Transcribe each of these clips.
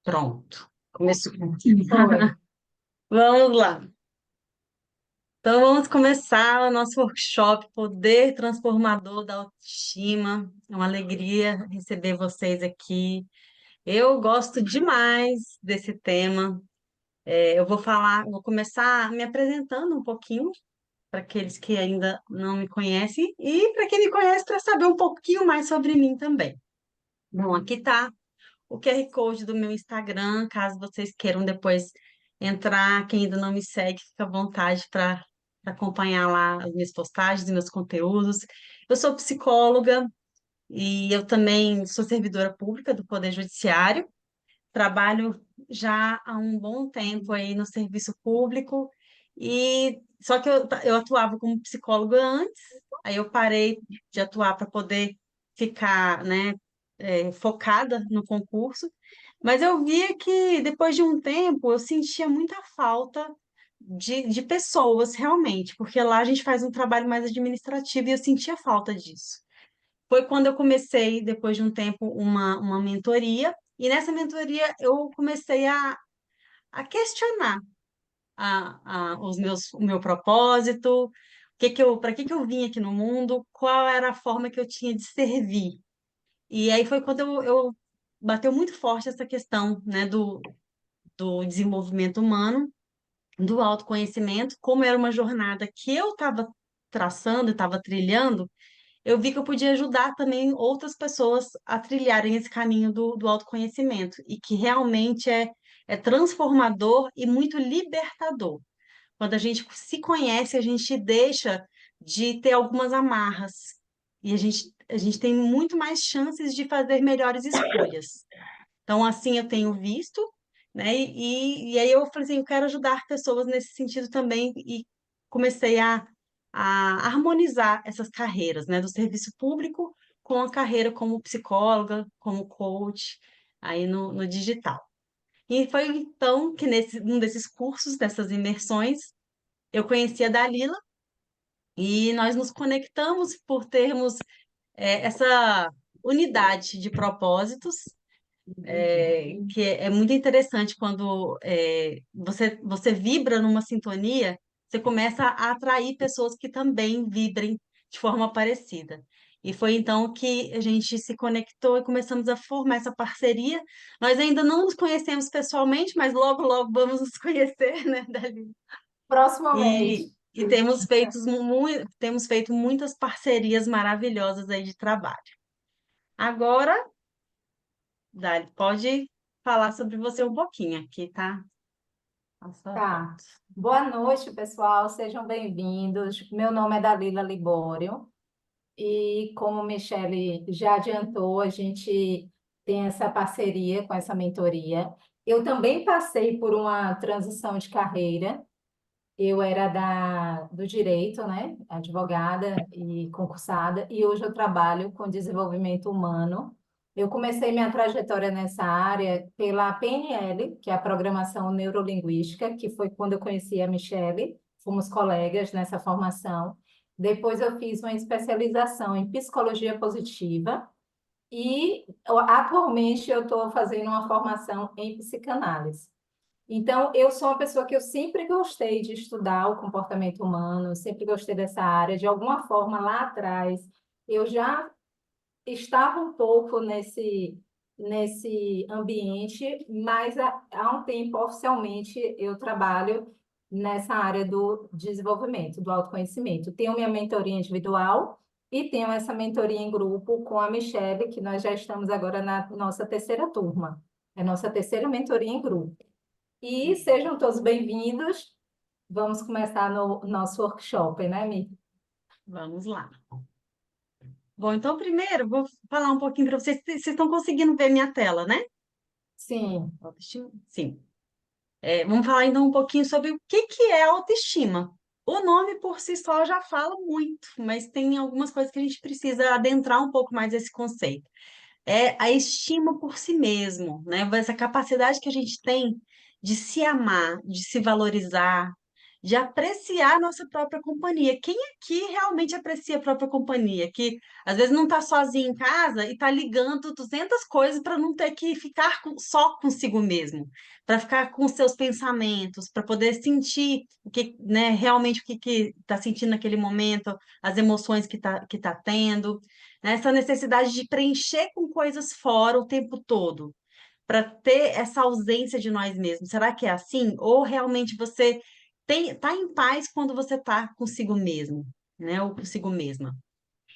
Pronto. Começou. Foi. Vamos lá. Então, vamos começar o nosso workshop Poder Transformador da Autoestima. É uma alegria receber vocês aqui. Eu gosto demais desse tema. Eu vou começar me apresentando um pouquinho para aqueles que ainda não me conhecem e para quem me conhece para saber um pouquinho mais sobre mim também. Bom, aqui está o QR Code do meu Instagram, caso vocês queiram depois entrar. Quem ainda não me segue, fica à vontade para acompanhar lá as minhas postagens e meus conteúdos. Eu sou psicóloga e eu também sou servidora pública do Poder Judiciário. Trabalho já há um bom tempo aí no serviço público e só que eu atuava como psicóloga antes, aí eu parei de atuar para poder ficar, né, focada no concurso, mas eu via que depois de um tempo eu sentia muita falta de pessoas realmente, porque lá a gente faz um trabalho mais administrativo e eu sentia falta disso. Foi quando eu comecei, depois de um tempo, uma mentoria, e nessa mentoria eu comecei a questionar o meu propósito, para que eu vim aqui no mundo, qual era a forma que eu tinha de servir. E aí foi quando eu bateu muito forte essa questão, né, do desenvolvimento humano, do autoconhecimento, como era uma jornada que eu estava traçando, estava trilhando, eu vi que eu podia ajudar também outras pessoas a trilharem esse caminho do autoconhecimento e que realmente é transformador e muito libertador. Quando a gente se conhece, a gente deixa de ter algumas amarras e a gente tem muito mais chances de fazer melhores escolhas. Então, assim eu tenho visto, né? E aí eu falei assim, eu quero ajudar pessoas nesse sentido também e comecei a harmonizar essas carreiras, né? Do serviço público com a carreira como psicóloga, como coach, aí no digital. E foi então que nesse um desses cursos, dessas imersões, eu conheci a Dalila e nós nos conectamos por termos essa unidade de propósitos que é muito interessante quando você vibra numa sintonia, você começa a atrair pessoas que também vibrem de forma parecida. E foi então que a gente se conectou e começamos a formar essa parceria. Nós ainda não nos conhecemos pessoalmente, mas logo, logo vamos nos conhecer, né, Dali? Proximamente. E temos feito muitas parcerias maravilhosas aí de trabalho. Agora, Dali, pode falar sobre você um pouquinho aqui, tá? A sua Tá. foto. Boa noite, pessoal. Sejam bem-vindos. Meu nome é Dalila Libório e, como Michele já adiantou, a gente tem essa parceria com essa mentoria. Eu também passei por uma transição de carreira. Eu era do direito, né? Advogada e concursada, e hoje eu trabalho com desenvolvimento humano. Eu comecei minha trajetória nessa área pela PNL, que é a Programação Neurolinguística, que foi quando eu conheci a Michele, fomos colegas nessa formação. Depois eu fiz uma especialização em psicologia positiva e atualmente eu estou fazendo uma formação em psicanálise. Então, eu sou uma pessoa que eu sempre gostei de estudar o comportamento humano, sempre gostei dessa área. De alguma forma, lá atrás, eu já estava um pouco nesse ambiente, mas há um tempo, oficialmente, eu trabalho nessa área do desenvolvimento, do autoconhecimento. Tenho minha mentoria individual e tenho essa mentoria em grupo com a Michelle, que nós já estamos agora na nossa terceira turma. É a nossa terceira mentoria em grupo. E sejam todos bem-vindos. Vamos começar no nosso workshop, né, Mi? Vamos lá. Bom, então primeiro vou falar um pouquinho para vocês. Vocês estão conseguindo ver minha tela, né? Sim, Autoestima? Sim. Vamos falar então um pouquinho sobre o que é autoestima. O nome por si só já fala muito, mas tem algumas coisas que a gente precisa adentrar um pouco mais esse conceito. É a estima por si mesmo, né? Essa capacidade que a gente tem de se amar, de se valorizar, de apreciar a nossa própria companhia. Quem aqui realmente aprecia a própria companhia? Que às vezes não está sozinho em casa e está ligando 200 coisas para não ter que ficar só consigo mesmo, para ficar com seus pensamentos, para poder sentir o que, né, realmente o que está sentindo naquele momento, as emoções que tá tendo, né? Essa necessidade de preencher com coisas fora o tempo todo para ter essa ausência de nós mesmos. Será que é assim? Ou realmente você tá em paz quando você está consigo mesmo, né? Ou consigo mesma?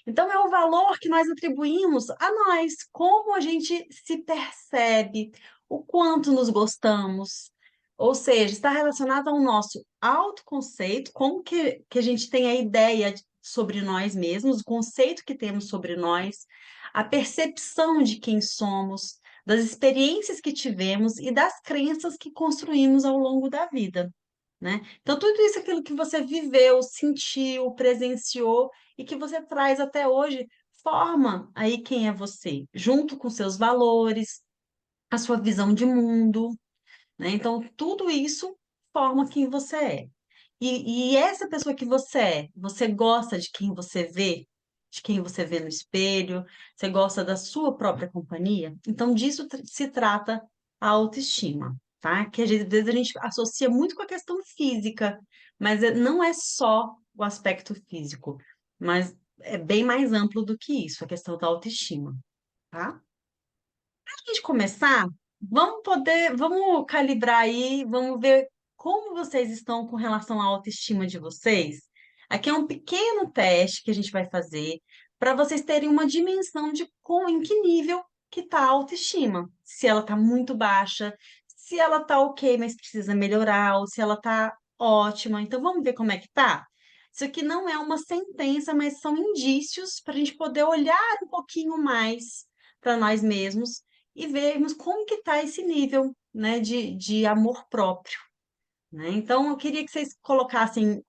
Então, é o valor que nós atribuímos a nós, como a gente se percebe, o quanto nos gostamos. Ou seja, está relacionado ao nosso autoconceito, como que a gente tem a ideia sobre nós mesmos, o conceito que temos sobre nós, a percepção de quem somos, das experiências que tivemos e das crenças que construímos ao longo da vida, né? Então, tudo isso, aquilo que você viveu, sentiu, presenciou e que você traz até hoje, forma aí quem é você, junto com seus valores, a sua visão de mundo, né? Então, tudo isso forma quem você é. E essa pessoa que você gosta de quem você vê, de quem você vê no espelho, você gosta da sua própria companhia? Então, disso se trata a autoestima, tá? Que às vezes a gente associa muito com a questão física, mas não é só o aspecto físico, mas é bem mais amplo do que isso, a questão da autoestima, tá? A gente começar, vamos calibrar aí, vamos ver como vocês estão com relação à autoestima de vocês. Aqui é um pequeno teste que a gente vai fazer para vocês terem uma dimensão de em que nível que está a autoestima. Se ela está muito baixa, se ela está ok, mas precisa melhorar, ou se ela está ótima. Então vamos ver como é que tá? Isso aqui não é uma sentença, mas são indícios para a gente poder olhar um pouquinho mais para nós mesmos e vermos como que está esse nível, né, de amor próprio, né? Então, eu queria que vocês colocassem,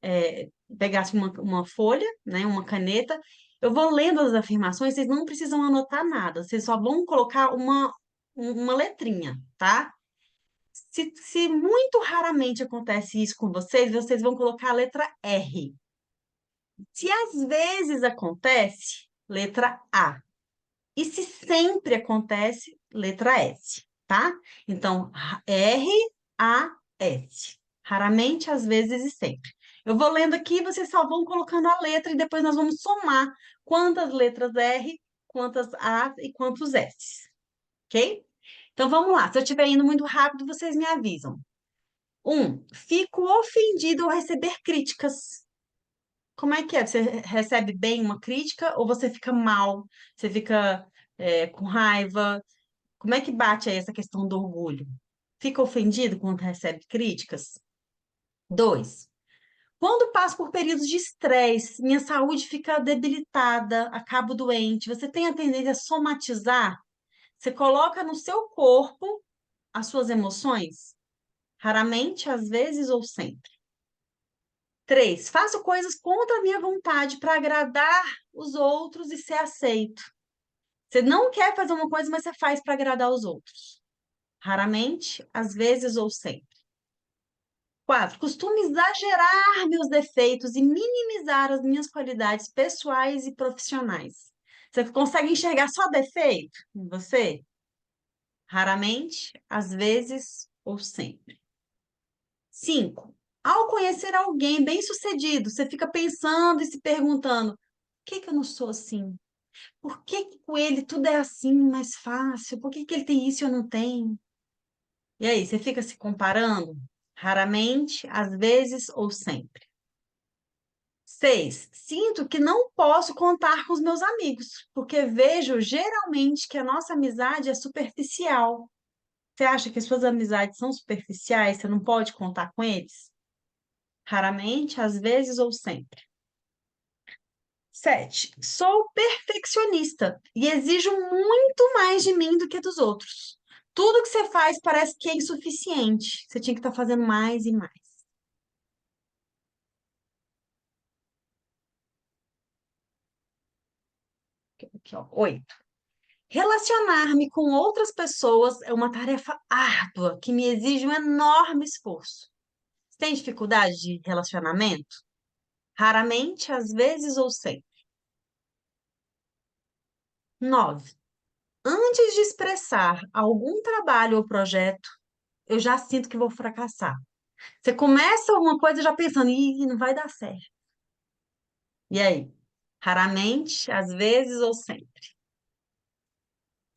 pegassem uma folha, né, uma caneta. Eu vou lendo as afirmações, vocês não precisam anotar nada, vocês só vão colocar uma letrinha, tá? Se muito raramente acontece isso com vocês, vocês vão colocar a letra R. Se às vezes acontece, letra A. E se sempre acontece, letra S, tá? Então, R-A-S. Raramente, às vezes e sempre. Eu vou lendo aqui, vocês só vão colocando a letra e depois nós vamos somar quantas letras R, quantas A e quantos S, ok? Então vamos lá. Se eu estiver indo muito rápido, vocês me avisam. Fico ofendido ao receber críticas. Como é que é? Você recebe bem uma crítica ou você fica mal? Você fica com raiva? Como é que bate aí essa questão do orgulho? Fica ofendido quando recebe críticas? 2, quando passo por períodos de estresse, minha saúde fica debilitada, acabo doente. Você tem a tendência a somatizar? Você coloca no seu corpo as suas emoções? Raramente, às vezes ou sempre. 3, faço coisas contra a minha vontade para agradar os outros e ser aceito. Você não quer fazer uma coisa, mas você faz para agradar os outros. Raramente, às vezes ou sempre. 4, costumo exagerar meus defeitos e minimizar as minhas qualidades pessoais e profissionais. Você consegue enxergar só defeito em você? Raramente, às vezes ou sempre. 5, ao conhecer alguém bem-sucedido, você fica pensando e se perguntando: por que que eu não sou assim? Por que que com ele tudo é assim, mais fácil? Por que que ele tem isso e eu não tenho? E aí, você fica se comparando? Raramente, às vezes ou sempre. 6, sinto que não posso contar com os meus amigos, porque vejo geralmente que a nossa amizade é superficial. Você acha que as suas amizades são superficiais? Você não pode contar com eles? Raramente, às vezes ou sempre. 7, sou perfeccionista e exijo muito mais de mim do que dos outros. Tudo que você faz parece que é insuficiente. Você tinha que estar fazendo mais e mais. Aqui, ó. 8, relacionar-me com outras pessoas é uma tarefa árdua que me exige um enorme esforço. Você tem dificuldade de relacionamento? Raramente, às vezes ou sempre. 9. Antes de expressar algum trabalho ou projeto, eu já sinto que vou fracassar. Você começa alguma coisa já pensando, ih, não vai dar certo. E aí? Raramente, às vezes ou sempre.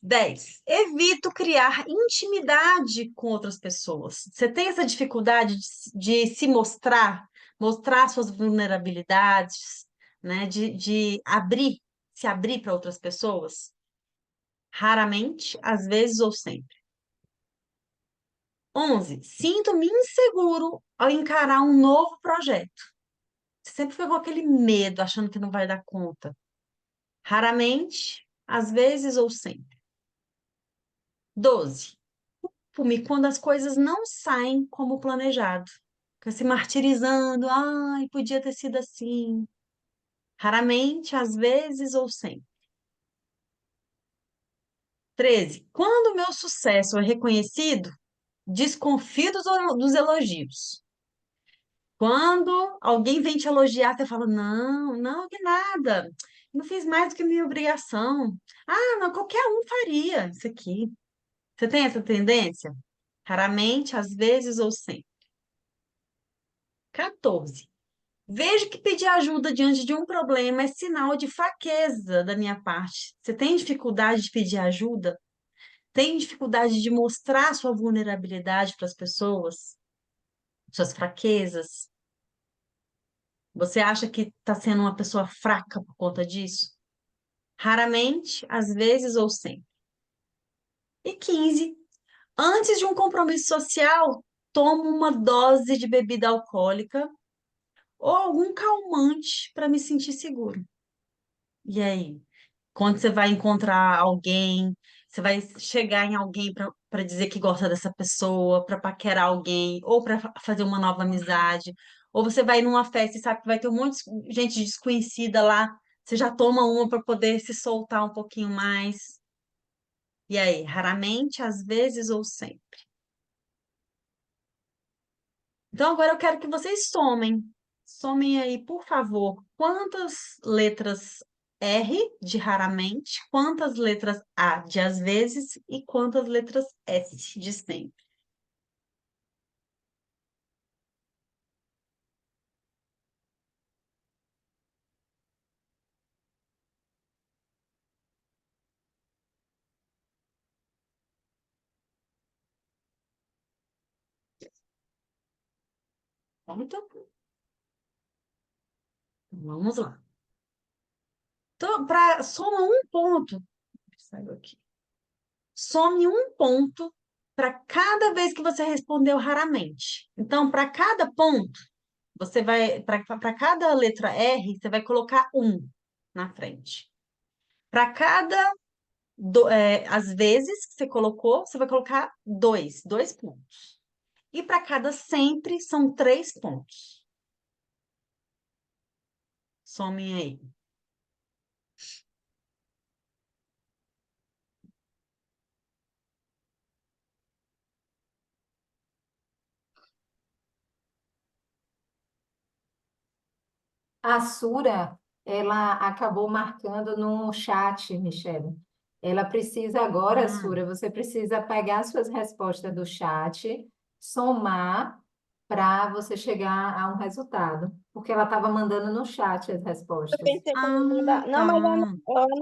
10. Evito criar intimidade com outras pessoas. Você tem essa dificuldade de se mostrar, mostrar suas vulnerabilidades, né? De abrir, se abrir para outras pessoas? Raramente, às vezes ou sempre. 11. Sinto-me inseguro ao encarar um novo projeto. Você sempre ficou com aquele medo, achando que não vai dar conta. Raramente, às vezes ou sempre. 12. Culpo-me quando as coisas não saem como planejado. Fica se martirizando. Ai, podia ter sido assim. Raramente, às vezes ou sempre. 13. Quando o meu sucesso é reconhecido, desconfio dos elogios. Quando alguém vem te elogiar, você fala: não, não, que nada. Não fiz mais do que minha obrigação. Ah, não, qualquer um faria isso aqui. Você tem essa tendência? Raramente, às vezes ou sempre. 14. Vejo que pedir ajuda diante de um problema é sinal de fraqueza da minha parte. Você tem dificuldade de pedir ajuda? Tem dificuldade de mostrar sua vulnerabilidade para as pessoas? Suas fraquezas? Você acha que está sendo uma pessoa fraca por conta disso? Raramente, às vezes ou sempre. E 15. Antes de um compromisso social, tomo uma dose de bebida alcoólica ou algum calmante para me sentir seguro. E aí? Quando você vai encontrar alguém, você vai chegar em alguém para dizer que gosta dessa pessoa, para paquerar alguém, ou para fazer uma nova amizade, ou você vai numa festa e sabe que vai ter um monte de gente desconhecida lá, você já toma uma para poder se soltar um pouquinho mais. E aí, raramente, às vezes ou sempre. Então agora eu quero que vocês somem. Somem aí, por favor, quantas letras R de raramente, quantas letras A de às vezes e quantas letras S de sempre. Pronto? Vamos lá. Então, soma um ponto. Saiu aqui. Some um ponto para cada vez que você respondeu raramente. Então, para cada ponto, você vai, para cada letra R, você vai colocar um na frente. Para cada, às vezes que você colocou, você vai colocar dois pontos. E para cada sempre, são 3 pontos. Somem aí. A Sura, ela acabou marcando no chat, Michele. Ela precisa agora, Ah, Sura, você precisa pegar suas respostas do chat, somar para você chegar a um resultado, porque ela estava mandando no chat as Eu respostas. pensei que eu ia ah, mandar. Não, tá. mas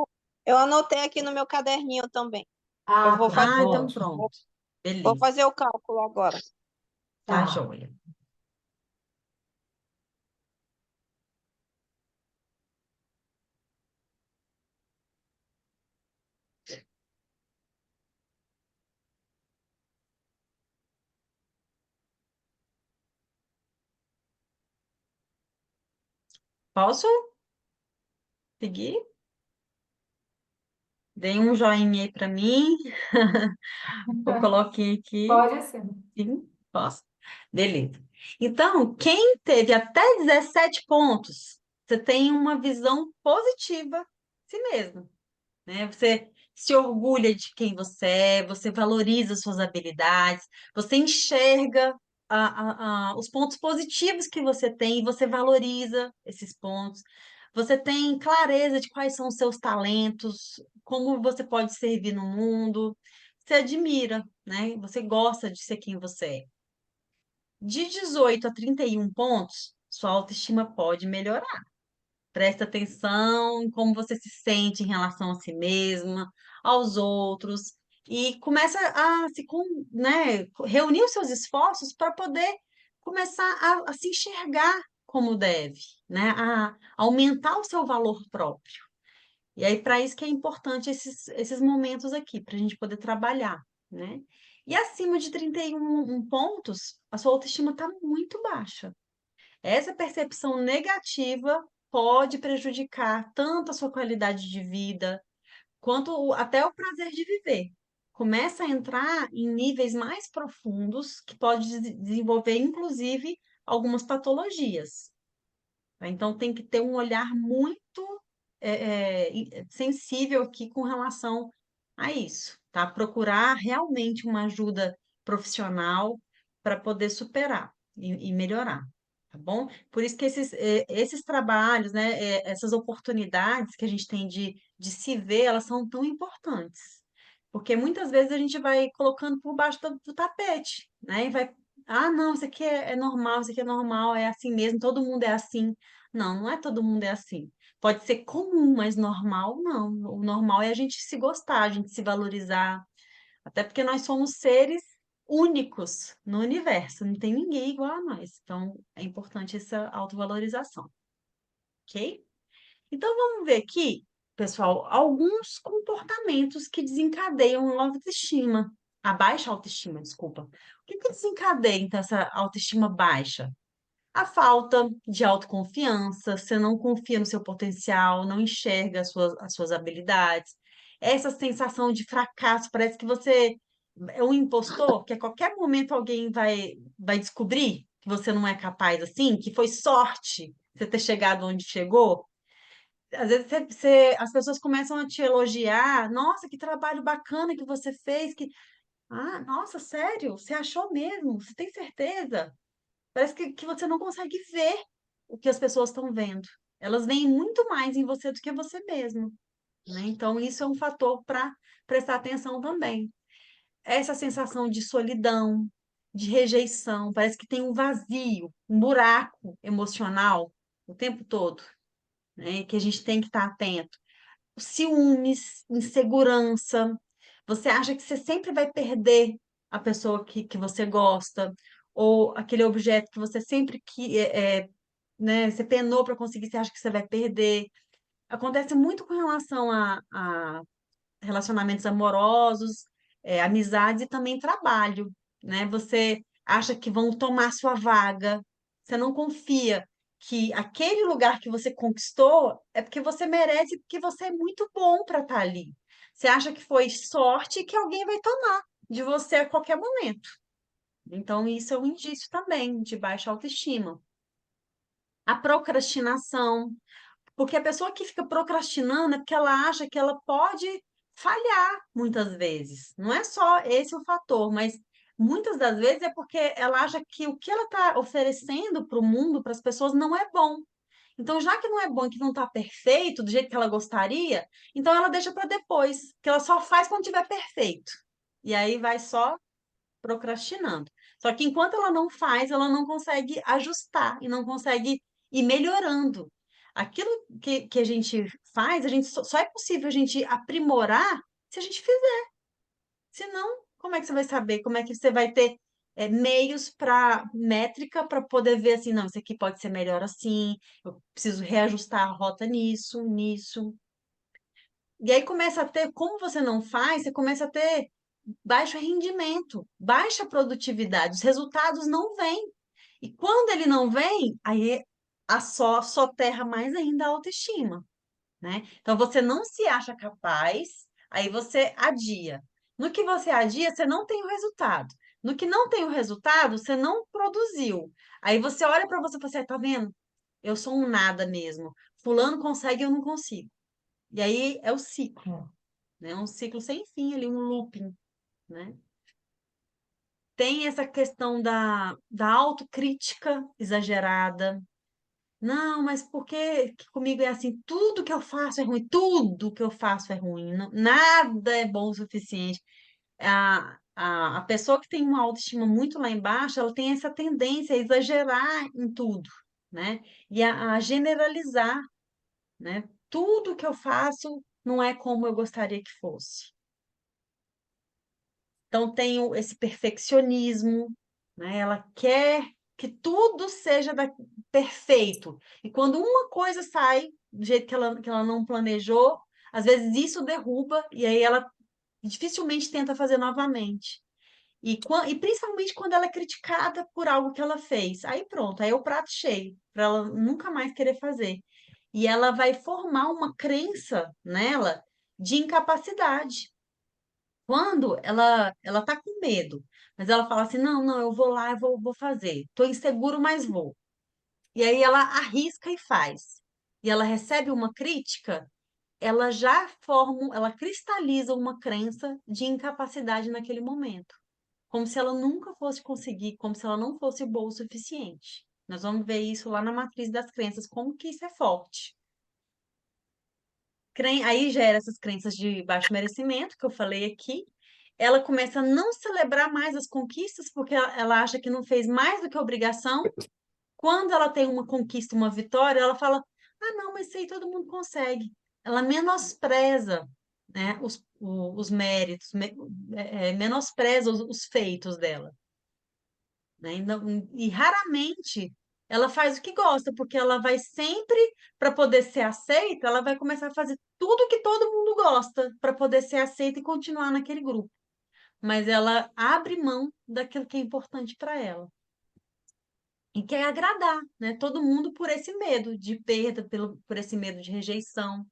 eu anotei aqui no meu caderninho também. Eu Ah, vou pronto, fazer, Ah, então ótimo. pronto. vou Beleza. fazer o cálculo agora. Tá Tá. joia. Posso seguir? Dê um joinha aí para mim. Eu coloquei aqui. Pode ser. Sim, posso? Beleza. Então, quem teve até 17 pontos, você tem uma visão positiva de si mesmo, né? Você se orgulha de quem você é, você valoriza suas habilidades, você enxerga os pontos positivos que você tem e você valoriza esses pontos. Você tem clareza de quais são os seus talentos, como você pode servir no mundo. Você admira, né? Você gosta de ser quem você é. De 18 a 31 pontos, sua autoestima pode melhorar. Presta atenção em como você se sente em relação a si mesma, aos outros, e começa a né, reunir os seus esforços para poder começar a se enxergar como deve, né, a aumentar o seu valor próprio. E aí, para isso que é importante esses momentos aqui, para a gente poder trabalhar, né? E acima de 31 pontos, a sua autoestima está muito baixa. Essa percepção negativa pode prejudicar tanto a sua qualidade de vida, quanto até o prazer de viver. Começa a entrar em níveis mais profundos que pode desenvolver, inclusive, algumas patologias. Tá? Então, tem que ter um olhar muito sensível aqui com relação a isso, tá? Procurar realmente uma ajuda profissional para poder superar e melhorar, tá bom? Por isso que esses trabalhos, né, essas oportunidades que a gente tem de se ver, elas são tão importantes. Porque muitas vezes a gente vai colocando por baixo do tapete, né? E vai, não, isso aqui é normal, isso aqui é normal, é assim mesmo, todo mundo é assim. Não, não é todo mundo é assim. Pode ser comum, mas normal não. O normal é a gente se gostar, a gente se valorizar. Até porque nós somos seres únicos no universo, não tem ninguém igual a nós. Então, é importante essa autovalorização, ok? Então, vamos ver aqui, pessoal, alguns comportamentos que desencadeiam a autoestima, a baixa autoestima, desculpa. O que que desencadeia, então, essa autoestima baixa? A falta de autoconfiança, você não confia no seu potencial, não enxerga as suas habilidades. Essa sensação de fracasso, parece que você é um impostor, que a qualquer momento alguém vai descobrir que você não é capaz assim, que foi sorte você ter chegado onde chegou. Às vezes as pessoas começam a te elogiar, nossa, que trabalho bacana que você fez, nossa, sério, você achou mesmo? Você tem certeza? Parece que você não consegue ver o que as pessoas estão vendo. Elas veem muito mais em você do que você mesmo, né? Então, isso é um fator para prestar atenção também. Essa sensação de solidão, de rejeição, parece que tem um vazio, um buraco emocional o tempo todo, né? Que a gente tem que estar atento. Ciúmes, insegurança. Você acha que você sempre vai perder a pessoa que você gosta, ou aquele objeto que você sempre né, você penou para conseguir, você acha que você vai perder. Acontece muito com relação a relacionamentos amorosos, amizades e também trabalho, né? Você acha que vão tomar sua vaga, você não confia que aquele lugar que você conquistou é porque você merece, porque você é muito bom para estar ali. Você acha que foi sorte e que alguém vai tomar de você a qualquer momento. Então, isso é um indício também de baixa autoestima. A procrastinação, porque a pessoa que fica procrastinando é porque ela acha que ela pode falhar muitas vezes. Não é só esse o fator, mas muitas das vezes é porque ela acha que o que ela está oferecendo para o mundo, para as pessoas, não é bom. Então, já que não é bom, que não está perfeito do jeito que ela gostaria, então ela deixa para depois, que ela só faz quando tiver perfeito. E aí vai só procrastinando. Só que enquanto ela não faz, ela não consegue ajustar e não consegue ir melhorando. Aquilo que a gente faz, a gente só é possível a gente aprimorar se a gente fizer. Senão, como é que você vai saber? Como é que você vai ter meios para métrica para poder ver assim, não, isso aqui pode ser melhor assim, eu preciso reajustar a rota nisso, nisso. E aí começa a ter, como você não faz, você começa a ter baixo rendimento, baixa produtividade, os resultados não vêm. E quando ele não vem, aí soterra mais ainda a autoestima, né? Então você não se acha capaz, aí você adia. No que você adia, você não tem o resultado. No que não tem o resultado, você não produziu. Aí você olha para você e fala assim, tá vendo? Eu sou um nada mesmo. Fulano consegue, eu não consigo. E aí é o ciclo, né? Um ciclo sem fim ali, um looping, né? Tem essa questão da autocrítica exagerada. Não, mas por que comigo é assim? Tudo que eu faço é ruim, tudo que eu faço é ruim, nada é bom o suficiente. A pessoa que tem uma autoestima muito lá embaixo, ela tem essa tendência a exagerar em tudo, né? E a generalizar, né? Tudo que eu faço não é como eu gostaria que fosse. Então, tem esse perfeccionismo, né? Ela quer que tudo seja perfeito. E quando uma coisa sai do jeito que ela não planejou, às vezes isso derruba e aí ela dificilmente tenta fazer novamente. E principalmente quando ela é criticada por algo que ela fez. Aí pronto, aí é o prato cheio, para ela nunca mais querer fazer. E ela vai formar uma crença nela de incapacidade. Quando ela tá com medo, mas ela fala assim: não, não, eu vou lá, eu vou fazer. Tô inseguro, mas vou. E aí ela arrisca e faz. E ela recebe uma crítica, ela já forma, ela cristaliza uma crença de incapacidade naquele momento. Como se ela nunca fosse conseguir, como se ela não fosse boa o suficiente. Nós vamos ver isso lá na matriz das crenças, como que isso é forte. Aí gera essas crenças de baixo merecimento, que eu falei aqui. Ela começa a não celebrar mais as conquistas, porque ela acha que não fez mais do que obrigação. Quando ela tem uma conquista, uma vitória, ela fala: ah, não, mas isso aí todo mundo consegue. Ela menospreza, né, os méritos, menospreza os feitos dela, né? E raramente ela faz o que gosta, porque ela vai sempre, para poder ser aceita, ela vai começar a fazer tudo que todo mundo gosta, para poder ser aceita e continuar naquele grupo. Mas ela abre mão daquilo que é importante para ela. E quer agradar, né? Todo mundo por esse medo de perda, por esse medo de rejeição.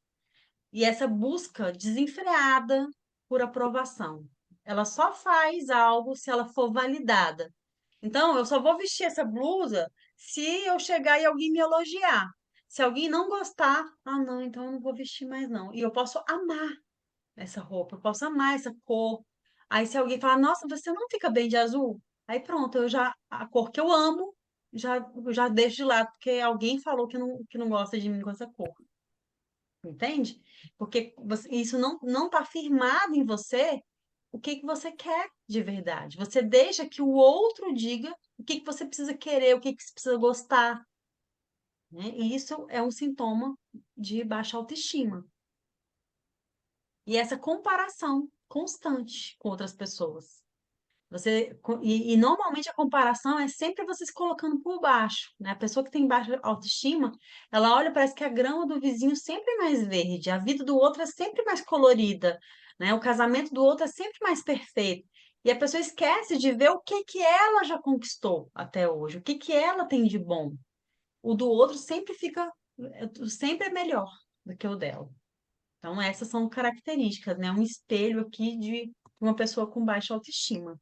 E essa busca desenfreada por aprovação. Ela só faz algo se ela for validada. Então, eu só vou vestir essa blusa se eu chegar e alguém me elogiar. Se alguém não gostar, ah, não, então eu não vou vestir mais, não. E eu posso amar essa roupa, eu posso amar essa cor. Aí, se alguém falar, nossa, você não fica bem de azul, aí pronto, a cor que eu amo, eu já deixo de lado, porque alguém falou que não gosta de mim com essa cor. Entende? Porque isso não está firmado em você o que você quer de verdade. Você deixa que o outro diga o que você precisa querer, o que você precisa gostar, né? E isso é um sintoma de baixa autoestima. E essa comparação constante com outras pessoas. E normalmente a comparação é sempre você se colocando por baixo, né? A pessoa que tem baixa autoestima, ela olha, parece que a grama do vizinho sempre é mais verde, a vida do outro é sempre mais colorida, né? O casamento do outro é sempre mais perfeito. E a pessoa esquece de ver o que que ela já conquistou até hoje, o que que ela tem de bom. O do outro sempre é melhor do que o dela. Então, essas são características, né? Um espelho aqui de uma pessoa com baixa autoestima.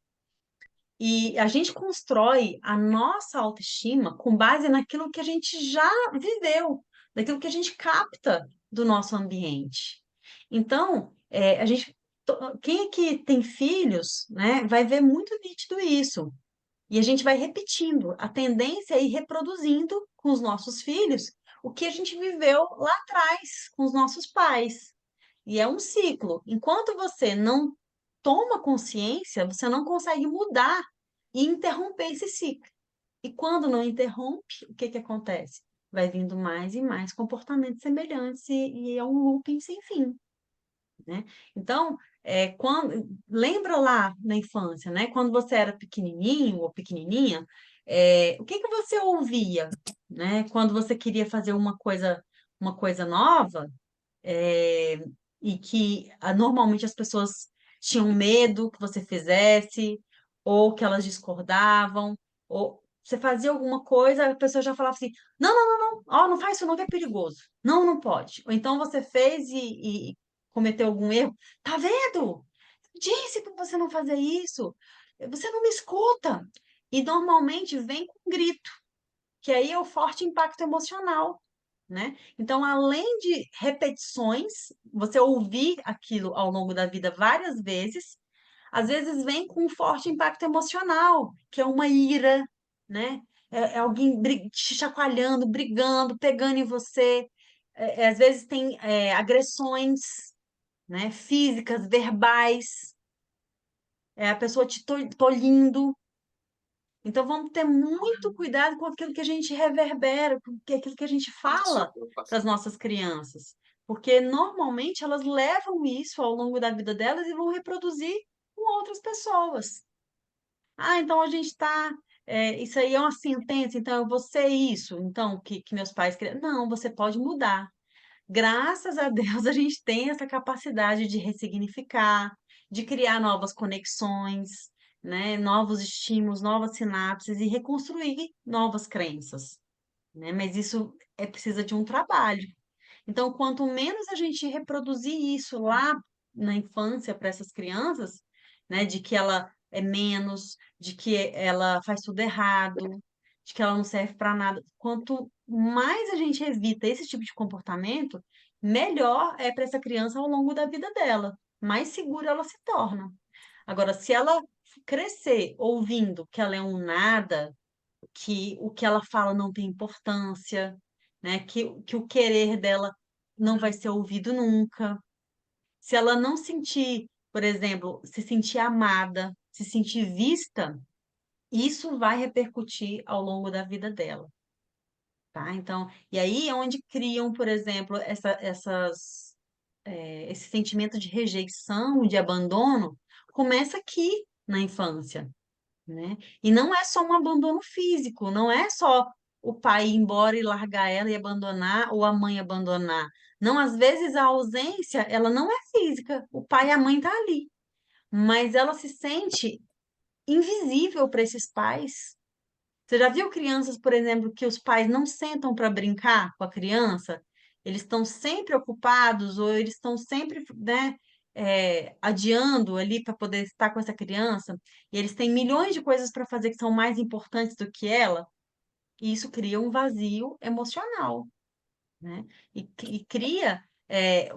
E a gente constrói a nossa autoestima com base naquilo que a gente já viveu, daquilo que a gente capta do nosso ambiente. Então, quem aqui tem filhos, né, vai ver muito nítido isso. E a gente vai repetindo. A tendência é ir reproduzindo com os nossos filhos o que a gente viveu lá atrás com os nossos pais. E é um ciclo. Enquanto você não toma consciência, você não consegue mudar e interromper esse ciclo. E quando não interrompe, o que que acontece? Vai vindo mais e mais comportamentos semelhantes e é um looping sem fim, né? Então, lembra lá na infância, né? Quando você era pequenininho ou pequenininha, o que que você ouvia, né? Quando você queria fazer uma coisa nova, é, e que normalmente as pessoas tinham medo que você fizesse, ou que elas discordavam, ou você fazia alguma coisa, a pessoa já falava assim: não, não, não, não, ó, não faz isso não que é perigoso. Não, não pode. Ou então você fez e cometeu algum erro. Tá vendo? Disse para você não fazer isso. Você não me escuta. E normalmente vem com um grito, que aí é o forte impacto emocional, né? Então, além de repetições, você ouvir aquilo ao longo da vida várias vezes, às vezes vem com um forte impacto emocional, que é uma ira, né? É alguém te chacoalhando, brigando, pegando em você. Às vezes tem agressões, né? Físicas, verbais, a pessoa te tolhindo. Então vamos ter muito cuidado com aquilo que a gente reverbera, com aquilo que a gente fala para as nossas crianças. Porque normalmente elas levam isso ao longo da vida delas e vão reproduzir com outras pessoas. Ah, então a gente está. Isso aí é uma sentença, então eu vou ser isso, então, que meus pais criaram. Não, você pode mudar. Graças a Deus a gente tem essa capacidade de ressignificar, de criar novas conexões, né? Novos estímulos, novas sinapses e reconstruir novas crenças, né? Mas isso precisa de um trabalho. Então, quanto menos a gente reproduzir isso lá na infância para essas crianças, né, de que ela é menos, de que ela faz tudo errado, de que ela não serve para nada, quanto mais a gente evita esse tipo de comportamento, melhor é para essa criança ao longo da vida dela, mais segura ela se torna. Agora, se ela crescer ouvindo que ela é um nada, que o que ela fala não tem importância, né? Que o querer dela não vai ser ouvido nunca. Se ela não sentir, por exemplo, se sentir amada, se sentir vista, isso vai repercutir ao longo da vida dela, tá? Então, e aí é onde criam, por exemplo, esse sentimento de rejeição, de abandono, começa aqui na infância, né? E não é só um abandono físico, não é só o pai ir embora e largar ela e abandonar, ou a mãe abandonar. Não, às vezes a ausência, ela não é física, o pai e a mãe tá ali, mas ela se sente invisível para esses pais. Você já viu crianças, por exemplo, que os pais não sentam para brincar com a criança? Eles estão sempre ocupados ou eles estão sempre, né, adiando ali para poder estar com essa criança, e eles têm milhões de coisas para fazer que são mais importantes do que ela, e isso cria um vazio emocional, né? E cria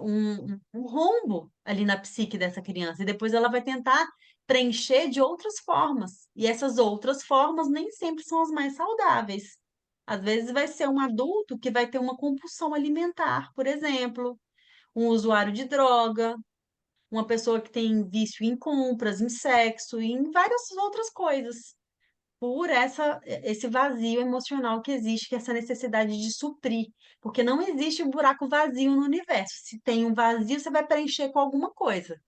um rombo ali na psique dessa criança, e depois ela vai tentar preencher de outras formas, e essas outras formas nem sempre são as mais saudáveis. Às vezes vai ser um adulto que vai ter uma compulsão alimentar, por exemplo, um usuário de droga, uma pessoa que tem vício em compras, em sexo e em várias outras coisas, por esse vazio emocional que existe, que é essa necessidade de suprir, porque não existe um buraco vazio no universo. Se tem um vazio, você vai preencher com alguma coisa.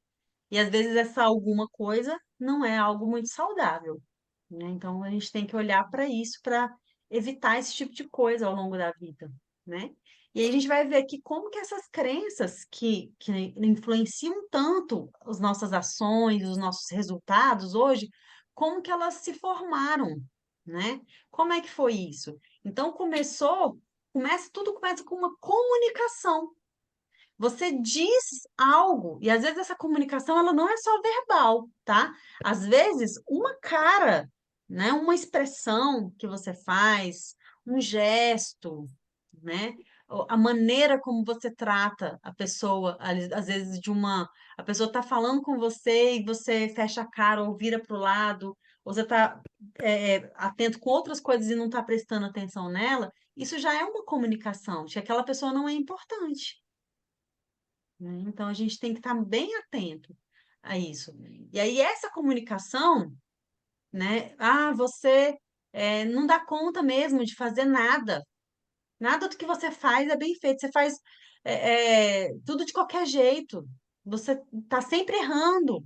E às vezes essa alguma coisa não é algo muito saudável, né? Então a gente tem que olhar para isso para evitar esse tipo de coisa ao longo da vida, né? E aí a gente vai ver aqui como que essas crenças que influenciam tanto as nossas ações, os nossos resultados hoje, como que elas se formaram, né? Como é que foi isso? Então tudo começa com uma comunicação. Você diz algo, e às vezes essa comunicação ela não é só verbal, tá? Às vezes, uma cara, né? Uma expressão que você faz, um gesto, né? A maneira como você trata a pessoa, às vezes a pessoa está falando com você e você fecha a cara ou vira para o lado, ou você está atento com outras coisas e não está prestando atenção nela, isso já é uma comunicação de que aquela pessoa não é importante, né? Então, a gente tem que estar bem atento a isso. E aí, essa comunicação, né? Ah, você não dá conta mesmo de fazer nada. Nada do que você faz é bem feito. Você faz tudo de qualquer jeito. Você está sempre errando.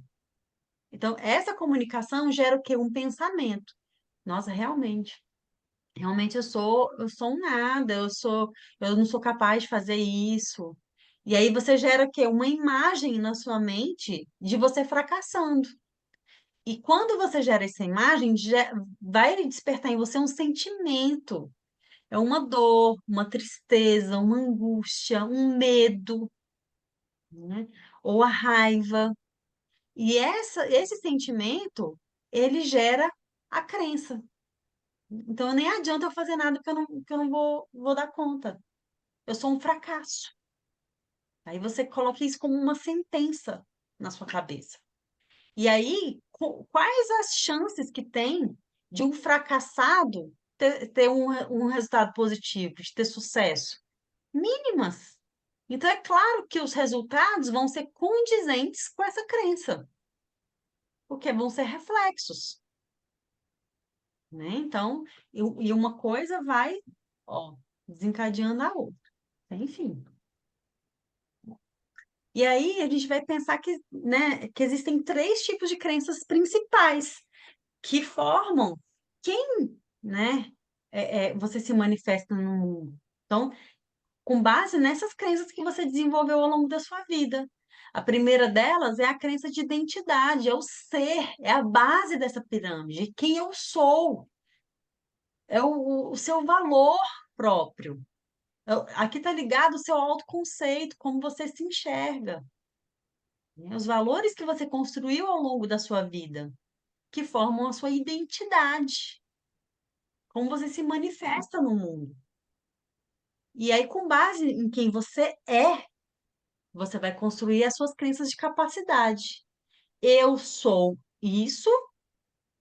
Então, essa comunicação gera o quê? Um pensamento. Nossa, realmente eu sou um nada, eu não sou capaz de fazer isso. E aí você gera o quê? Uma imagem na sua mente de você fracassando. E quando você gera essa imagem, vai despertar em você um sentimento. É uma dor, uma tristeza, uma angústia, um medo, né? Ou a raiva. E esse sentimento, ele gera a crença. Então, nem adianta eu fazer nada que eu não vou dar conta. Eu sou um fracasso. Aí você coloca isso como uma sentença na sua cabeça. E aí, quais as chances que tem de um fracassado ter um resultado positivo, de ter sucesso? Mínimas. Então, é claro que os resultados vão ser condizentes com essa crença, porque vão ser reflexos, né? Então, e uma coisa vai, ó, desencadeando a outra. Enfim. E aí a gente vai pensar que, né, que existem três tipos de crenças principais que formam quem, né, você se manifesta no mundo. Então, com base nessas crenças que você desenvolveu ao longo da sua vida. A primeira delas é a crença de identidade, é o ser, é a base dessa pirâmide, quem eu sou, é o seu valor próprio. Aqui está ligado o seu autoconceito, como você se enxerga, né? Os valores que você construiu ao longo da sua vida, que formam a sua identidade, como você se manifesta no mundo. E aí, com base em quem você é, você vai construir as suas crenças de capacidade. Eu sou isso,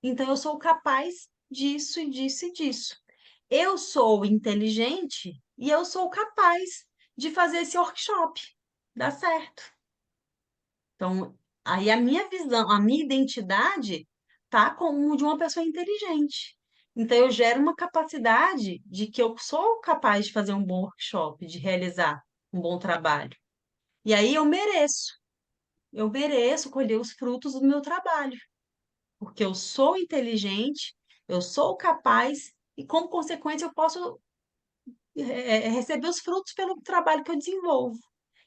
então eu sou capaz disso e disso e disso. Eu sou inteligente e eu sou capaz de fazer esse workshop. Dá certo. Então, aí a minha visão, a minha identidade tá como de uma pessoa inteligente. Então, eu gero uma capacidade de que eu sou capaz de fazer um bom workshop, de realizar um bom trabalho. E aí eu mereço colher os frutos do meu trabalho, porque eu sou inteligente, eu sou capaz e, como consequência, eu posso receber os frutos pelo trabalho que eu desenvolvo.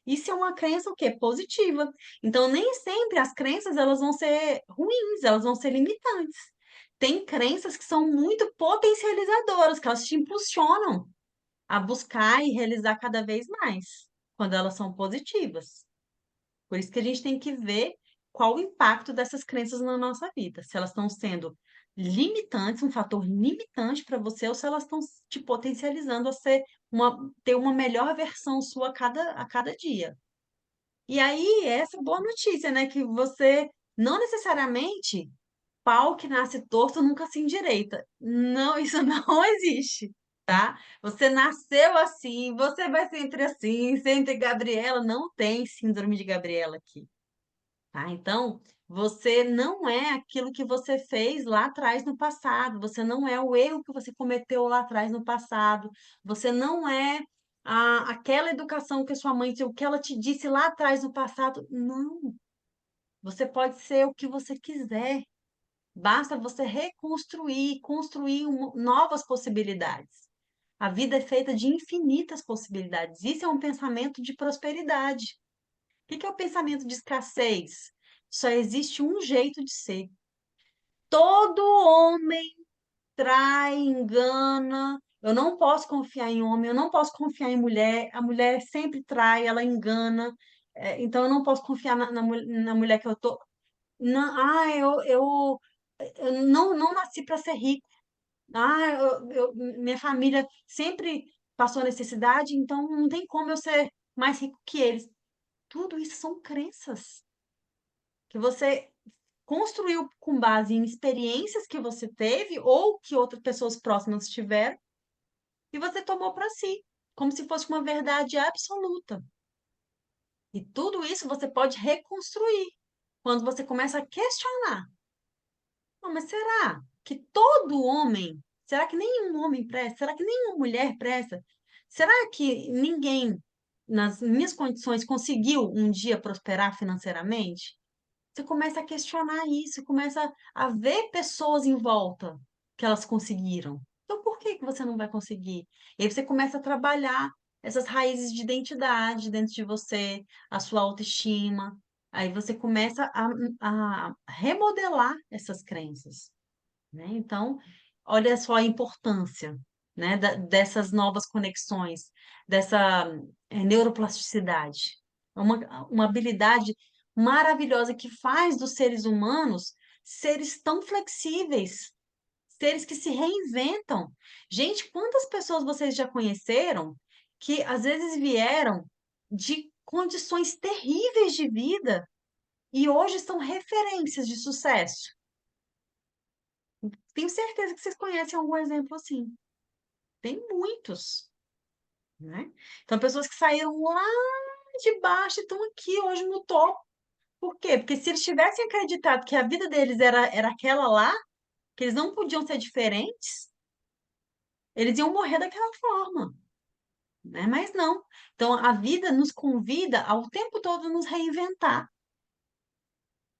Isso é uma crença o quê? Positiva. Então, nem sempre as crenças elas vão ser ruins, elas vão ser limitantes. Tem crenças que são muito potencializadoras, que elas te impulsionam a buscar e realizar cada vez mais, quando elas são positivas. Por isso que a gente tem que ver qual o impacto dessas crenças na nossa vida. Se elas estão sendo limitantes, um fator limitante para você, ou se elas estão te potencializando a ter uma melhor versão sua a cada dia. E aí, essa boa notícia, né? Que você não necessariamente pau que nasce torto nunca se endireita. Não, isso não existe, tá? Você nasceu assim, você vai sempre assim, sempre Gabriela, não tem síndrome de Gabriela aqui, tá? Então, você não é aquilo que você fez lá atrás no passado, você não é o erro que você cometeu lá atrás no passado, você não é aquela educação que a sua mãe, o que ela te disse lá atrás no passado. Não, você pode ser o que você quiser. Basta você reconstruir, construir novas possibilidades. A vida é feita de infinitas possibilidades. Isso é um pensamento de prosperidade. O que é o pensamento de escassez? Só existe um jeito de ser. Todo homem trai, engana. Eu não posso confiar em homem, eu não posso confiar em mulher. A mulher sempre trai, ela engana. Então eu não posso confiar na mulher que eu tô. Não, eu não nasci para ser rico. Minha família sempre passou necessidade, então não tem como eu ser mais rico que eles. Tudo isso são crenças que você construiu com base em experiências que você teve ou que outras pessoas próximas tiveram e você tomou para si, como se fosse uma verdade absoluta. E tudo isso você pode reconstruir quando você começa a questionar. Não, mas será que todo homem, será que nenhum homem presta? Será que nenhuma mulher presta? Será que ninguém, nas minhas condições, conseguiu um dia prosperar financeiramente? Você começa a questionar isso, começa a ver pessoas em volta que elas conseguiram. Então, por que que você não vai conseguir? E aí você começa a trabalhar essas raízes de identidade dentro de você, a sua autoestima. Aí você começa a remodelar essas crenças, né? Então, olha só a importância, né, dessas novas conexões, dessa neuroplasticidade. É uma habilidade maravilhosa que faz dos seres humanos seres tão flexíveis, seres que se reinventam. Gente, quantas pessoas vocês já conheceram que às vezes vieram de condições terríveis de vida e hoje são referências de sucesso. Tenho certeza que vocês conhecem algum exemplo assim. Tem muitos, né? Então, pessoas que saíram lá de baixo e estão aqui hoje no topo. Por quê? Porque se eles tivessem acreditado que a vida deles era aquela lá, que eles não podiam ser diferentes, eles iam morrer daquela forma, né? Mas não. Então, a vida nos convida ao tempo todo nos reinventar,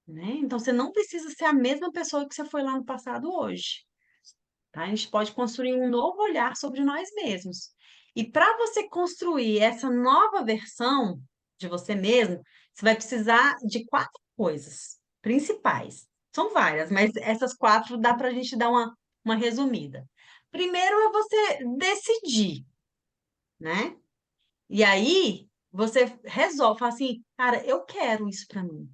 né? Então, você não precisa ser a mesma pessoa que você foi lá no passado hoje, tá? A gente pode construir um novo olhar sobre nós mesmos. E para você construir essa nova versão de você mesmo, você vai precisar de 4 coisas principais. São várias, mas essas 4 dá para a gente dar uma resumida. Primeiro é você decidir, né? E aí você resolve, fala assim, cara, eu quero isso para mim.